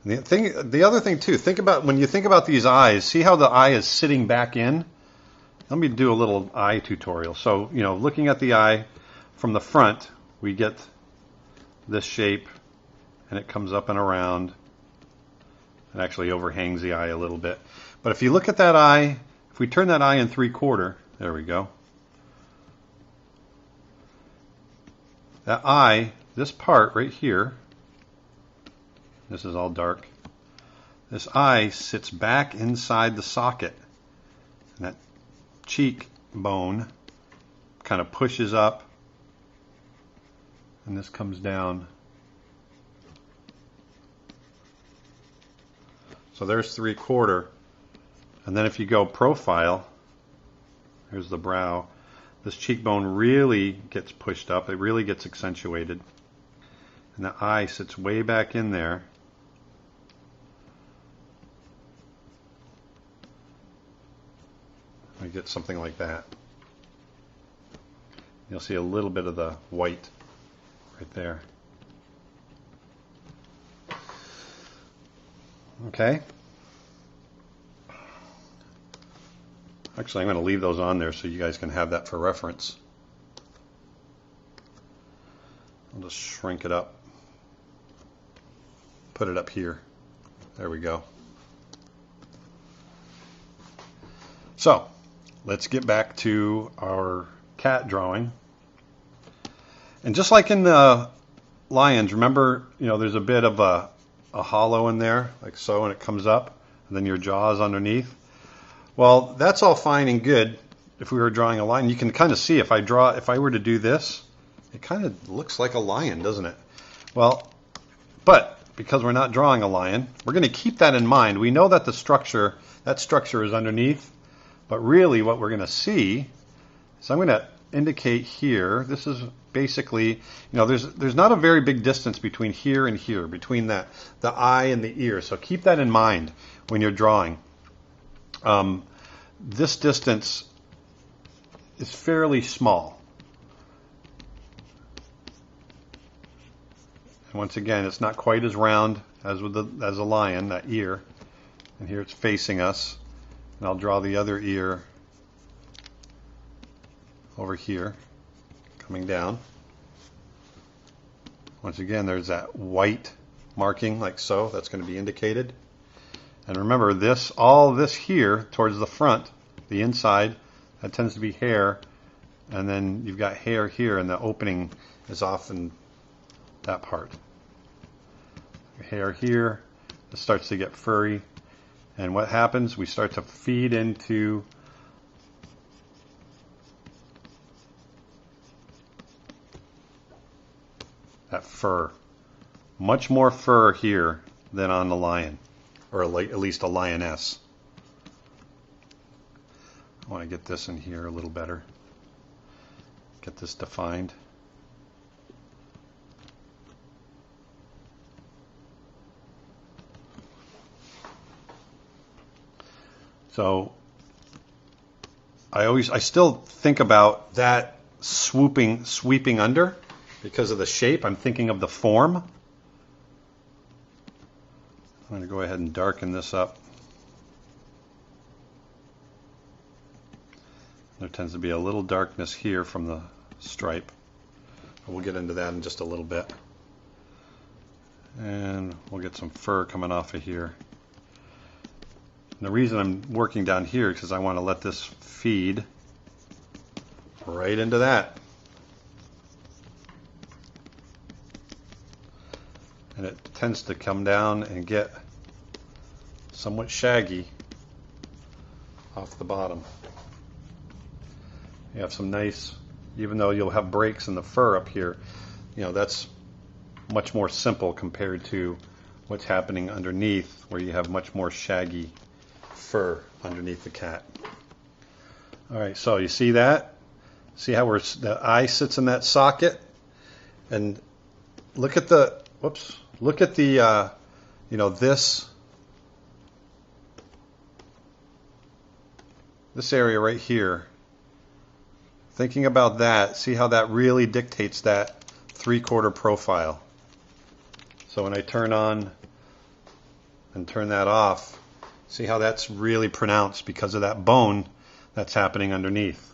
And the other thing too, when you think about these eyes, see how the eye is sitting back in? Let me do a little eye tutorial. So, looking at the eye from the front, we get this shape, and it comes up and around. It actually overhangs the eye a little bit. But if you look at that eye, if we turn that eye in 3/4, there we go. That eye, this part right here, this is all dark. This eye sits back inside the socket. And that cheek bone kind of pushes up. And this comes down. So there's 3/4. And then if you go profile, here's the brow. This cheekbone really gets pushed up. It really gets accentuated. And the eye sits way back in there. I get something like that. You'll see a little bit of the white right there. Okay. Actually, I'm going to leave those on there so you guys can have that for reference. I'll just shrink it up. Put it up here. There we go. So, let's get back to our cat drawing. And just like in the lions, remember, there's a bit of a hollow in there, like so, and it comes up, and then your jaw is underneath. Well, that's all fine and good if we were drawing a lion. You can kind of see if I were to do this, it kind of looks like a lion, doesn't it? Well, but because we're not drawing a lion, we're going to keep that in mind. We know that that structure is underneath, but really what we're going to see, so I'm going to indicate here, this is basically, there's not a very big distance between here and here, between the eye and the ear. So keep that in mind when you're drawing. This distance is fairly small. And once again, it's not quite as round as as a lion, that ear. And here it's facing us. And I'll draw the other ear over here, coming down. Once again, there's that white marking like so. That's going to be indicated. And remember, all this here towards the front, the inside, that tends to be hair. And then you've got hair here, and the opening is often that part. Hair here, it starts to get furry. And what happens? We start to feed into that fur. Much more fur here than on the lion, or at least a lioness. I want to get this in here a little better. Get this defined. So I still think about that sweeping under because of the shape. I'm thinking of the form. I'm going to go ahead and darken this up. There tends to be a little darkness here from the stripe. We'll get into that in just a little bit. And we'll get some fur coming off of here. And the reason I'm working down here is because I want to let this feed right into that. And it tends to come down and get somewhat shaggy off the bottom. You have some nice, even though you'll have breaks in the fur up here, that's much more simple compared to what's happening underneath, where you have much more shaggy fur underneath the cat. All right, so you see that? See how the eye sits in that socket? And look at the, this area right here. Thinking about that, see how that really dictates that 3/4 profile. So when I turn on and turn that off, see how that's really pronounced because of that bone that's happening underneath.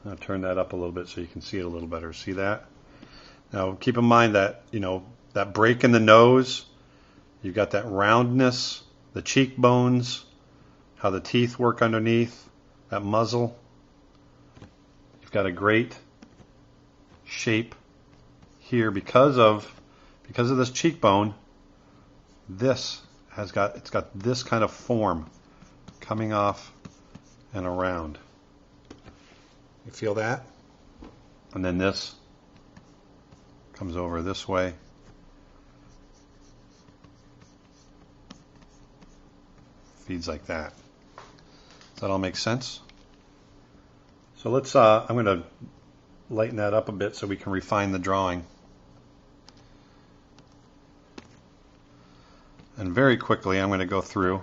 I'll turn that up a little bit so you can see it a little better. See that? Now keep in mind that, that break in the nose, you've got that roundness, the cheekbones, how the teeth work underneath, that muzzle. You've got a great shape here because of this cheekbone. It's got this kind of form coming off and around. You feel that? And then this comes over this way. Feeds like that. Does that all make sense? So let's, I'm going to lighten that up a bit so we can refine the drawing. And very quickly I'm going to go through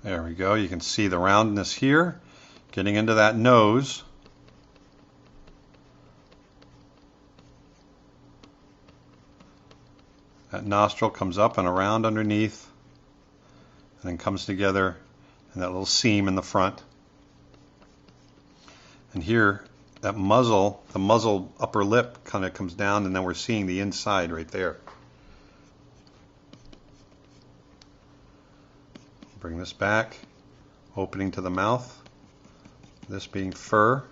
there we go. You can see the roundness here getting into that nose. That nostril comes up and around underneath and then comes together in that little seam in the front. And here, that muzzle, the muzzle upper lip kind of comes down, and then we're seeing the inside right there. Bring this back, opening to the mouth, this being fur.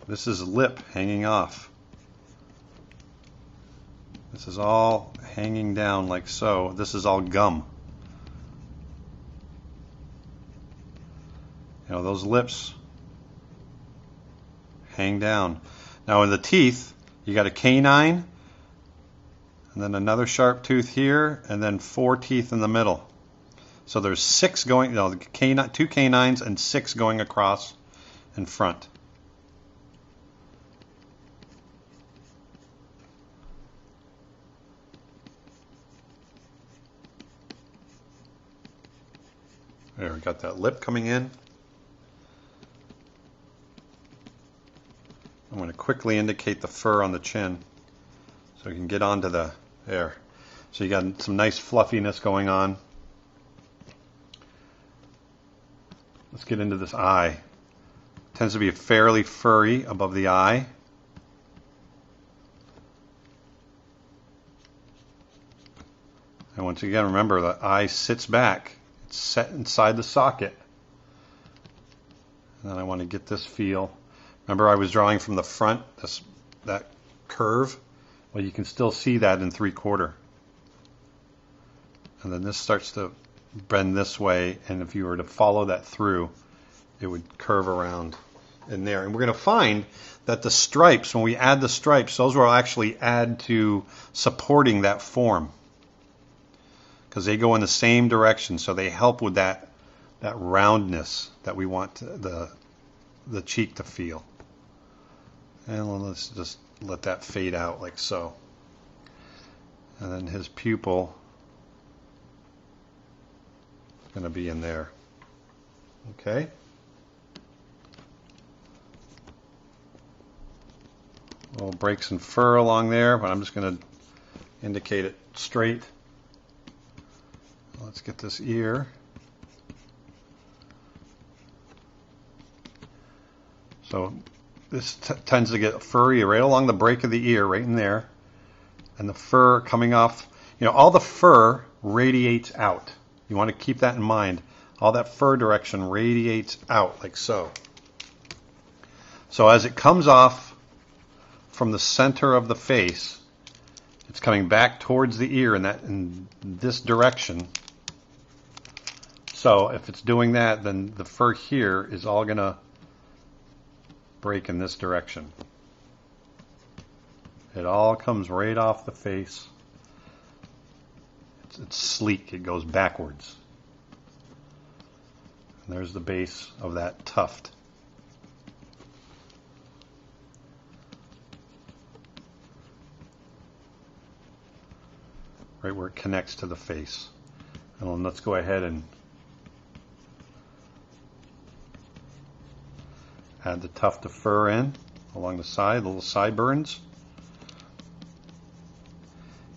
This is lip hanging off. This is all hanging down like so. This is all gum. You know, those lips hang down. Now in the teeth, you got a canine, and then another sharp tooth here, and then 4 teeth in the middle. So there's 6 going, no, 2 canines and 6 going across in front. There, we got that lip coming in. I'm going to quickly indicate the fur on the chin so we can get onto the there. So you got some nice fluffiness going on. Let's get into this eye. Tends to be fairly furry above the eye. And once again, remember the eye sits back. It's set inside the socket. And then I want to get this feel. Remember I was drawing from the front, that curve? Well, you can still see that in 3/4. And then this starts to bend this way, and if you were to follow that through, it would curve around in there. And we're going to find that the stripes, when we add the stripes, those will actually add to supporting that form, because they go in the same direction, so they help with that roundness that we want the cheek to feel. And let's just let that fade out like so. And then his pupil is going to be in there. Okay. Little breaks in fur along there, but I'm just going to indicate it straight. Let's get this ear. So this tends to get furry right along the break of the ear, right in there. And the fur coming off, you know, all the fur radiates out. You want to keep that in mind. All that fur direction radiates out like so. So as it comes off from the center of the face, it's coming back towards the ear in this direction. So if it's doing that, then the fur here is all going to break in this direction. It all comes right off the face. It's sleek. It goes backwards. And there's the base of that tuft. Right where it connects to the face. And then let's go ahead and add the tuft of fur in along the side, little sideburns.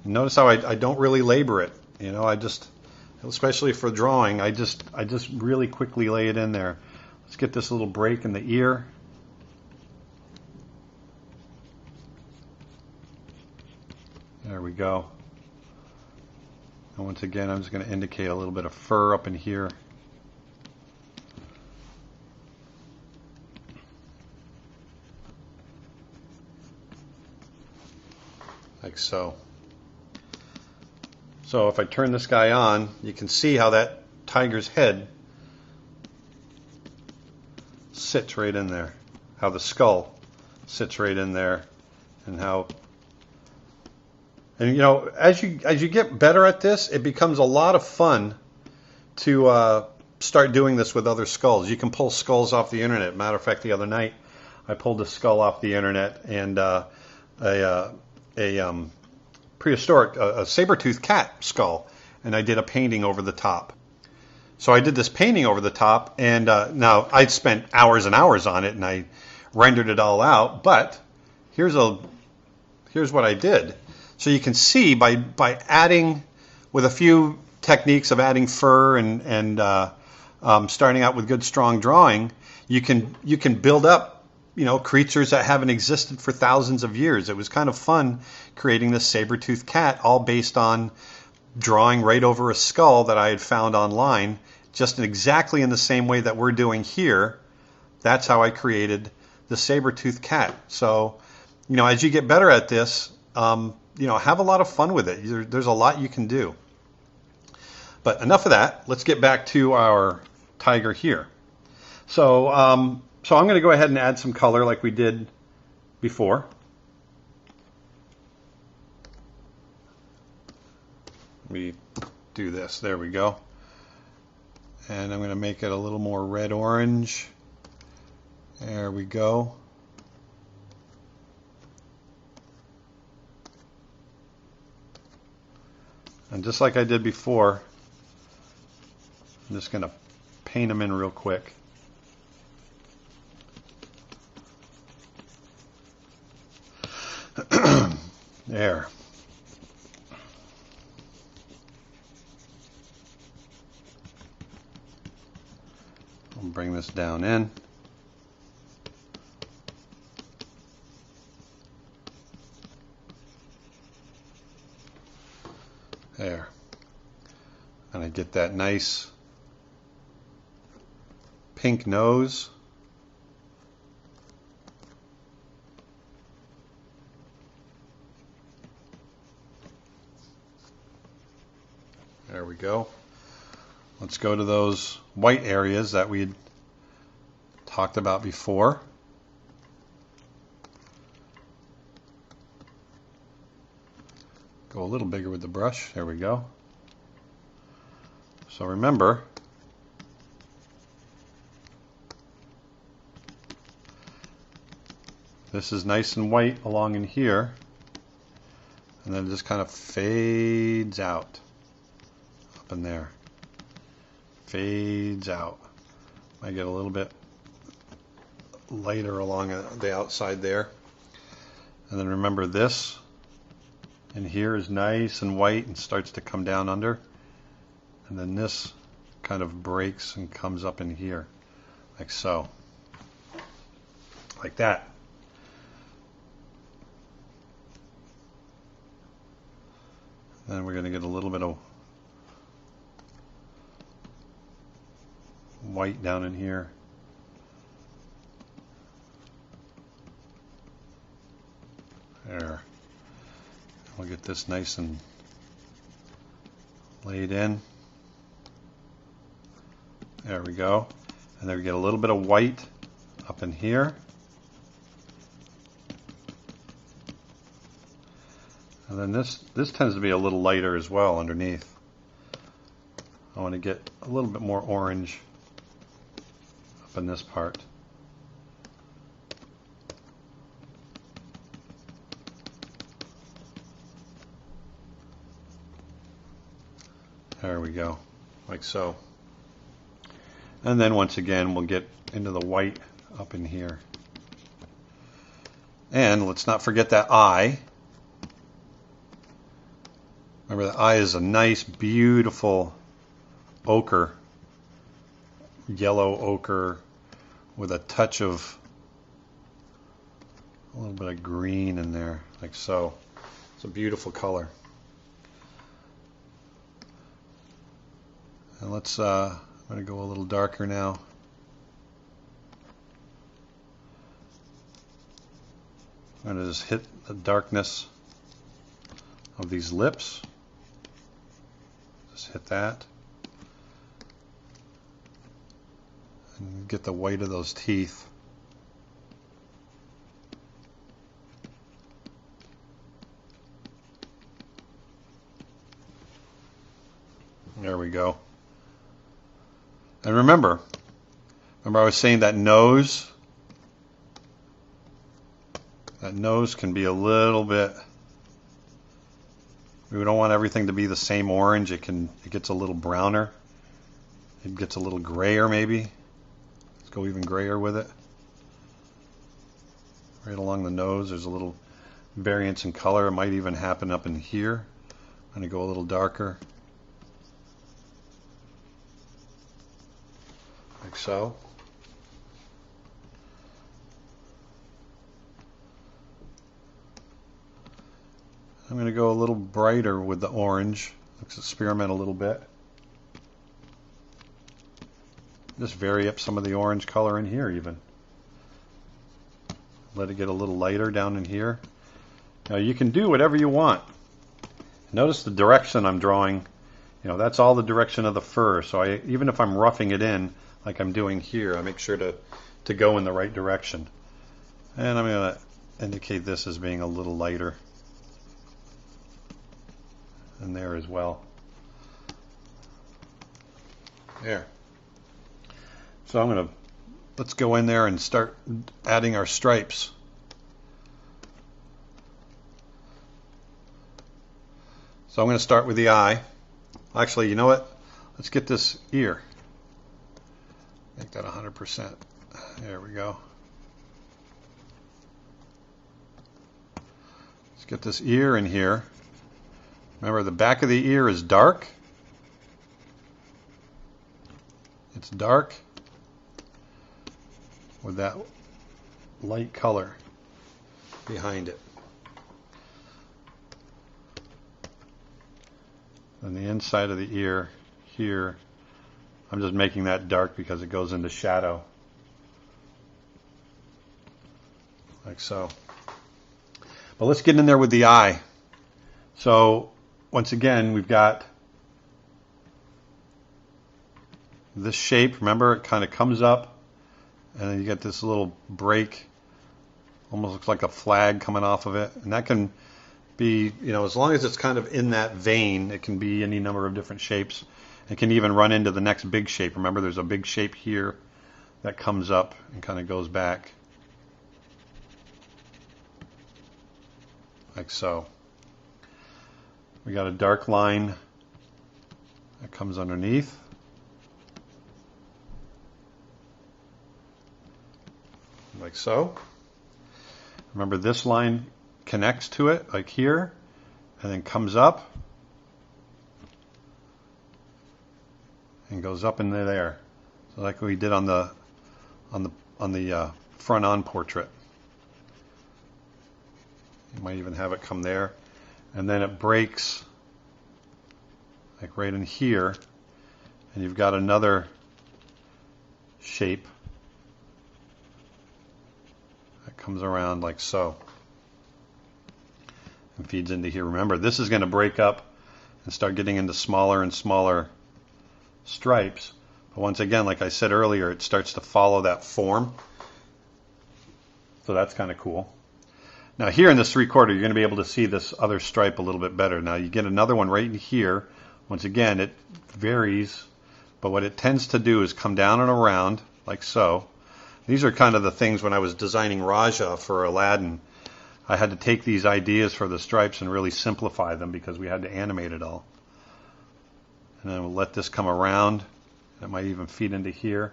Notice how I don't really labor it. You know, I just, especially for drawing, I just really quickly lay it in there. Let's get this little break in the ear. There we go. And once again, I'm just going to indicate a little bit of fur up in here. Like so. So if I turn this guy on, you can see how that tiger's head sits right in there. How the skull sits right in there, and how, and you know, as you get better at this, it becomes a lot of fun to start doing this with other skulls. You can pull skulls off the internet. Matter of fact, the other night I pulled a skull off the internet, and a prehistoric, a saber-toothed cat skull, and I did a painting over the top. So I did this painting over the top, and now I spent hours and hours on it, and I rendered it all out. But here's here's what I did. So you can see by adding, with a few techniques of adding fur and starting out with good strong drawing, you can build up, you know, creatures that haven't existed for thousands of years. It was kind of fun creating this saber-toothed cat, all based on drawing right over a skull that I had found online, just exactly in the same way that we're doing here. That's how I created the saber-toothed cat. So, you know, as you get better at this, you know, have a lot of fun with it. There's a lot you can do. But enough of that. Let's get back to our tiger here. So, so I'm going to go ahead and add some color like we did before. Let me do this. There we go. And I'm going to make it a little more red-orange. There we go. And just like I did before, I'm just going to paint them in real quick. There. I'll bring this down in. There. And I get that nice pink nose. There we go. Let's go to those white areas that we had talked about before. Go a little bigger with the brush. There we go. So remember, this is nice and white along in here, and then it just kind of fades out up in there. Fades out. I get a little bit lighter along the outside there. And then remember, this in here is nice and white and starts to come down under. And then this kind of breaks and comes up in here, like so. Like that. Then we're going to get a little bit of white down in here. There. We'll get this nice and laid in. There we go. And then we get a little bit of white up in here. And then this tends to be a little lighter as well underneath. I want to get a little bit more orange up in this part. There we go, like so. And then once again, we'll get into the white up in here. And let's not forget that eye. Remember, the eye is a nice, beautiful ochre, yellow ochre with a touch of a little bit of green in there, like so. It's a beautiful color. And let's, I'm going to go a little darker now. I'm going to just hit the darkness of these lips. Just hit that. And get the white of those teeth. There we go. And remember I was saying that nose can be a little bit, we don't want everything to be the same orange. It gets a little browner. It gets a little grayer maybe. Let's go even grayer with it. Right along the nose there's a little variance in color. It might even happen up in here. I'm going to go a little darker, like so. I'm going to go a little brighter with the orange. Let's experiment a little bit. Just vary up some of the orange color in here even. Let it get a little lighter down in here. Now you can do whatever you want. Notice the direction I'm drawing. You know, that's all the direction of the fur. So even if I'm roughing it in, like I'm doing here, I make sure to go in the right direction. And I'm going to indicate this as being a little lighter. And there as well. There. So let's go in there and start adding our stripes. So I'm going to start with the eye. Actually, you know what? Let's get this ear. Make that 100%. There we go. Let's get this ear in here. Remember, the back of the ear is dark. It's dark with that light color behind it. And the inside of the ear here, I'm just making that dark because it goes into shadow. Like so. But let's get in there with the eye. So once again, we've got this shape. Remember, it kind of comes up and then you get this little break. Almost looks like a flag coming off of it. And that can be, you know, as long as it's kind of in that vein, it can be any number of different shapes. It can even run into the next big shape. Remember, there's a big shape here that comes up and kind of goes back. Like so. We got a dark line that comes underneath. Like so. Remember, this line connects to it, like here, and then comes up and goes up into there. So like we did on the front on portrait. You might even have it come there, and then it breaks like right in here, and you've got another shape that comes around like so and feeds into here. Remember, this is going to break up and start getting into smaller and smaller stripes. But once again, like I said earlier, it starts to follow that form. So that's kind of cool. Now here in this 3/4, you're going to be able to see this other stripe a little bit better. Now you get another one right in here. Once again, it varies, but what it tends to do is come down and around like so. These are kind of the things when I was designing Raja for Aladdin. I had to take these ideas for the stripes and really simplify them because we had to animate it all. And then we'll let this come around. It might even feed into here.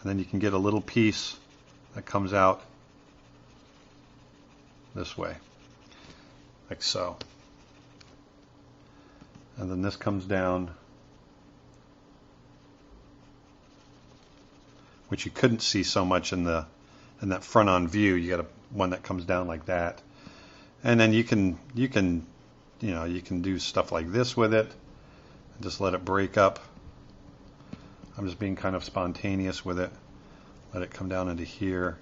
And then you can get a little piece that comes out this way, like so. And then this comes down, which you couldn't see so much in that front on view. You got one that comes down like that. And then you can do stuff like this with it and just let it break up. I'm just being kind of spontaneous with it. Let it come down into here.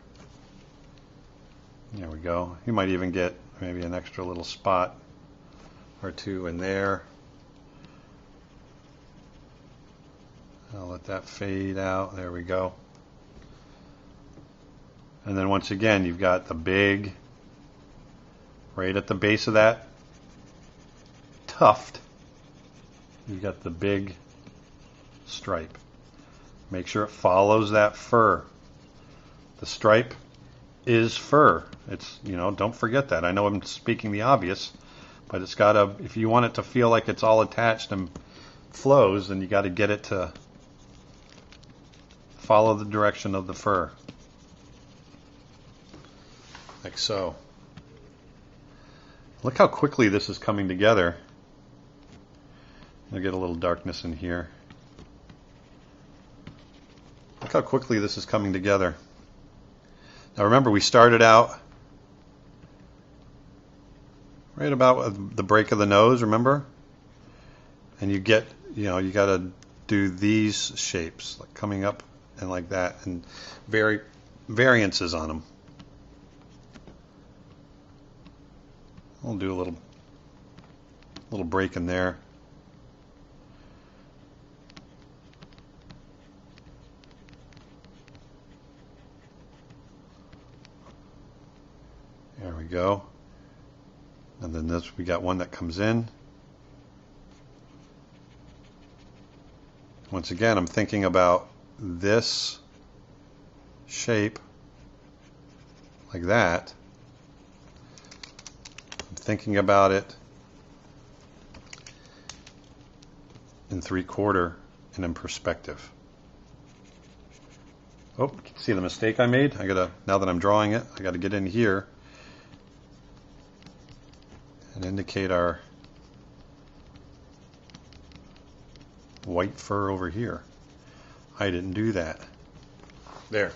There we go. You might even get maybe an extra little spot or two in there. I'll let that fade out. There we go. And then once again, you've got the big, right at the base of that tuft, you've got the big stripe. Make sure it follows that fur. The stripe is fur. It's, you know, don't forget that. I know I'm speaking the obvious, but it's got to, if you want it to feel like it's all attached and flows, then you got to get it to follow the direction of the fur. Like so. Look how quickly this is coming together. I'll get a little darkness in here. Look how quickly this is coming together. Now remember, we started out right about the break of the nose, remember? And you get, you got to do these shapes, like coming up and like that, and variances on them. We'll do a little break in there. There we go. And then this, we got one that comes in. Once again, I'm thinking about this shape like that. I'm thinking about it in 3/4 and in perspective. Oh, see the mistake I made? Now that I'm drawing it, I gotta get in here and indicate our white fur over here. I didn't do that. There.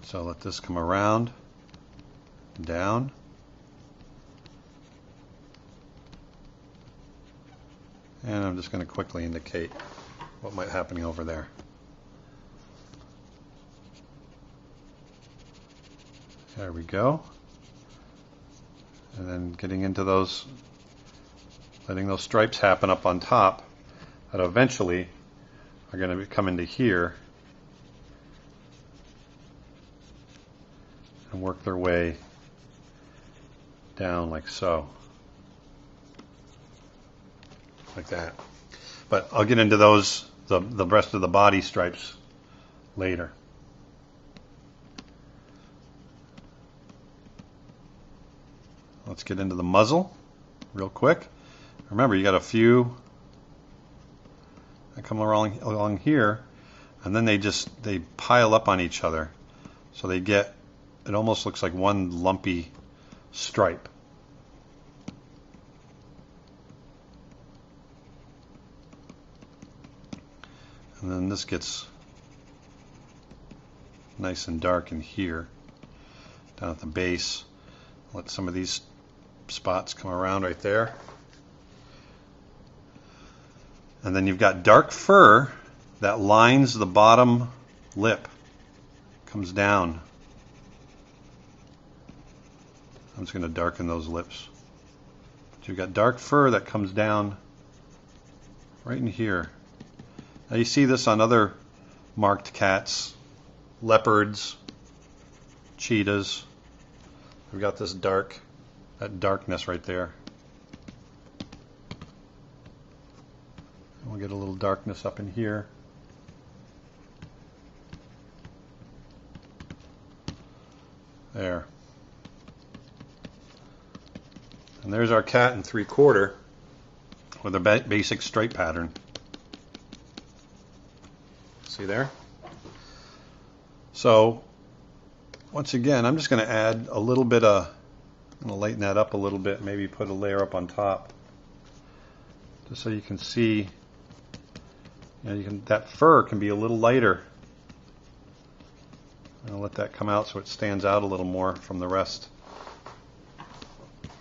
So let this come around, down. And I'm just going to quickly indicate what might be happening over there. There we go. And then getting into those, letting those stripes happen up on top that eventually are going to come into here and work their way down like so. Like that. But I'll get into those, the rest of the body stripes later. Let's get into the muzzle real quick. Remember, you got a few that come along here, and then they pile up on each other. So they get, it almost looks like one lumpy stripe. And then this gets nice and dark in here, down at the base. Let some of these spots come around right there. And then you've got dark fur that lines the bottom lip, comes down. I'm just going to darken those lips. So you've got dark fur that comes down right in here. Now you see this on other marked cats, leopards, cheetahs. We've got this that darkness right there. We'll get a little darkness up in here. There. And there's our cat in 3/4 with a basic stripe pattern. See there? So once again, I'm just going to add a little bit of, I'm going to lighten that up a little bit, maybe put a layer up on top, just so you can see, that fur can be a little lighter. I'll let that come out so it stands out a little more from the rest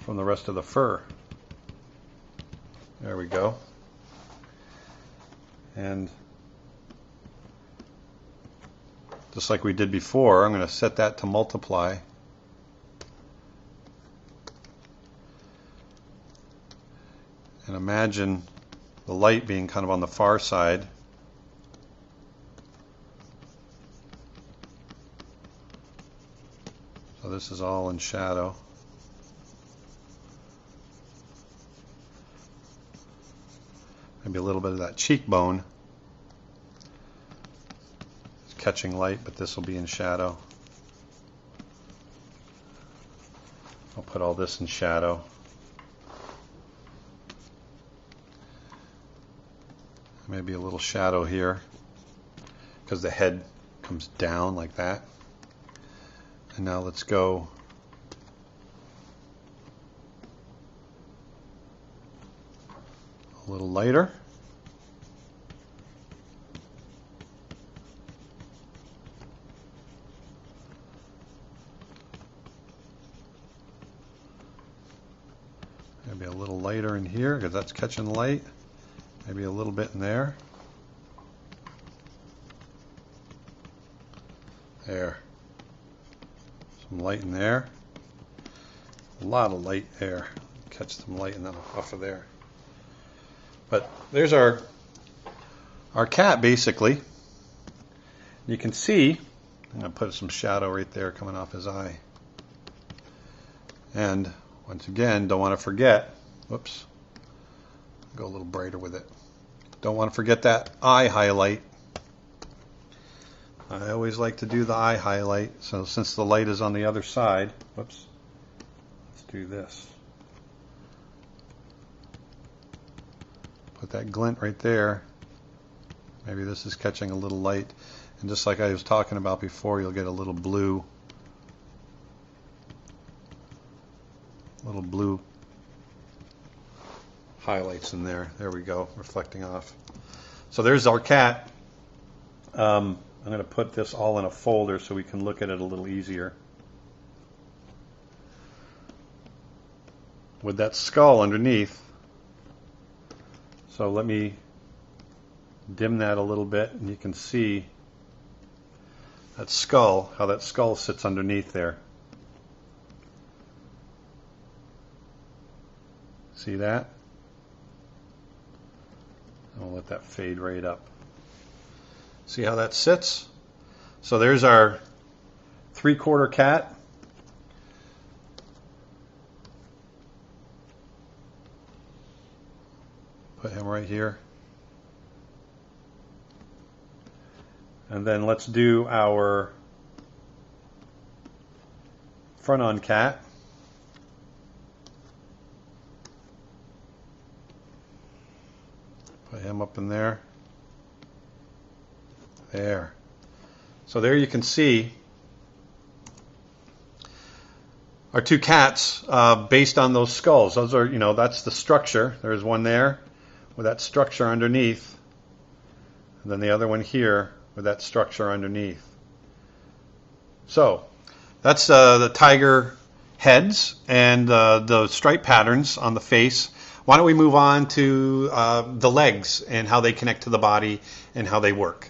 of the fur. There we go. And just like we did before, I'm going to set that to multiply. And imagine the light being kind of on the far side. So this is all in shadow. Maybe a little bit of that cheekbone. It's catching light, but this will be in shadow. I'll put all this in shadow. Maybe a little shadow here. because the head comes down like that. And now let's go a little lighter. Maybe a little lighter in here because that's catching light. Maybe a little bit in there. There. Some light in there. A lot of light there. Catch some light and then off of there. But there's our cat basically. You can see, I'm going to put some shadow right there coming off his eye. And once again, don't want to forget, whoops, go a little brighter with it. Don't want to forget that eye highlight. I always like to do the eye highlight. So since the light is on the other side, whoops, let's do this. Put that glint right there. Maybe this is catching a little light. And just like I was talking about before, you'll get a little blue highlights in there. There we go, reflecting off. So there's our cat. I'm going to put this all in a folder so we can look at it a little easier. With that skull underneath. So let me dim that a little bit and you can see that skull, how that skull sits underneath there. See that? I'll let that fade right up. See how that sits? So there's our 3/4 cat. Put him right here. And then let's do our front-on cat. Put him up in there. There. So there you can see our two cats based on those skulls. Those are, that's the structure. There's one there with that structure underneath. And then the other one here with that structure underneath. So that's the tiger heads and the stripe patterns on the face. Why don't we move on to the legs and how they connect to the body and how they work.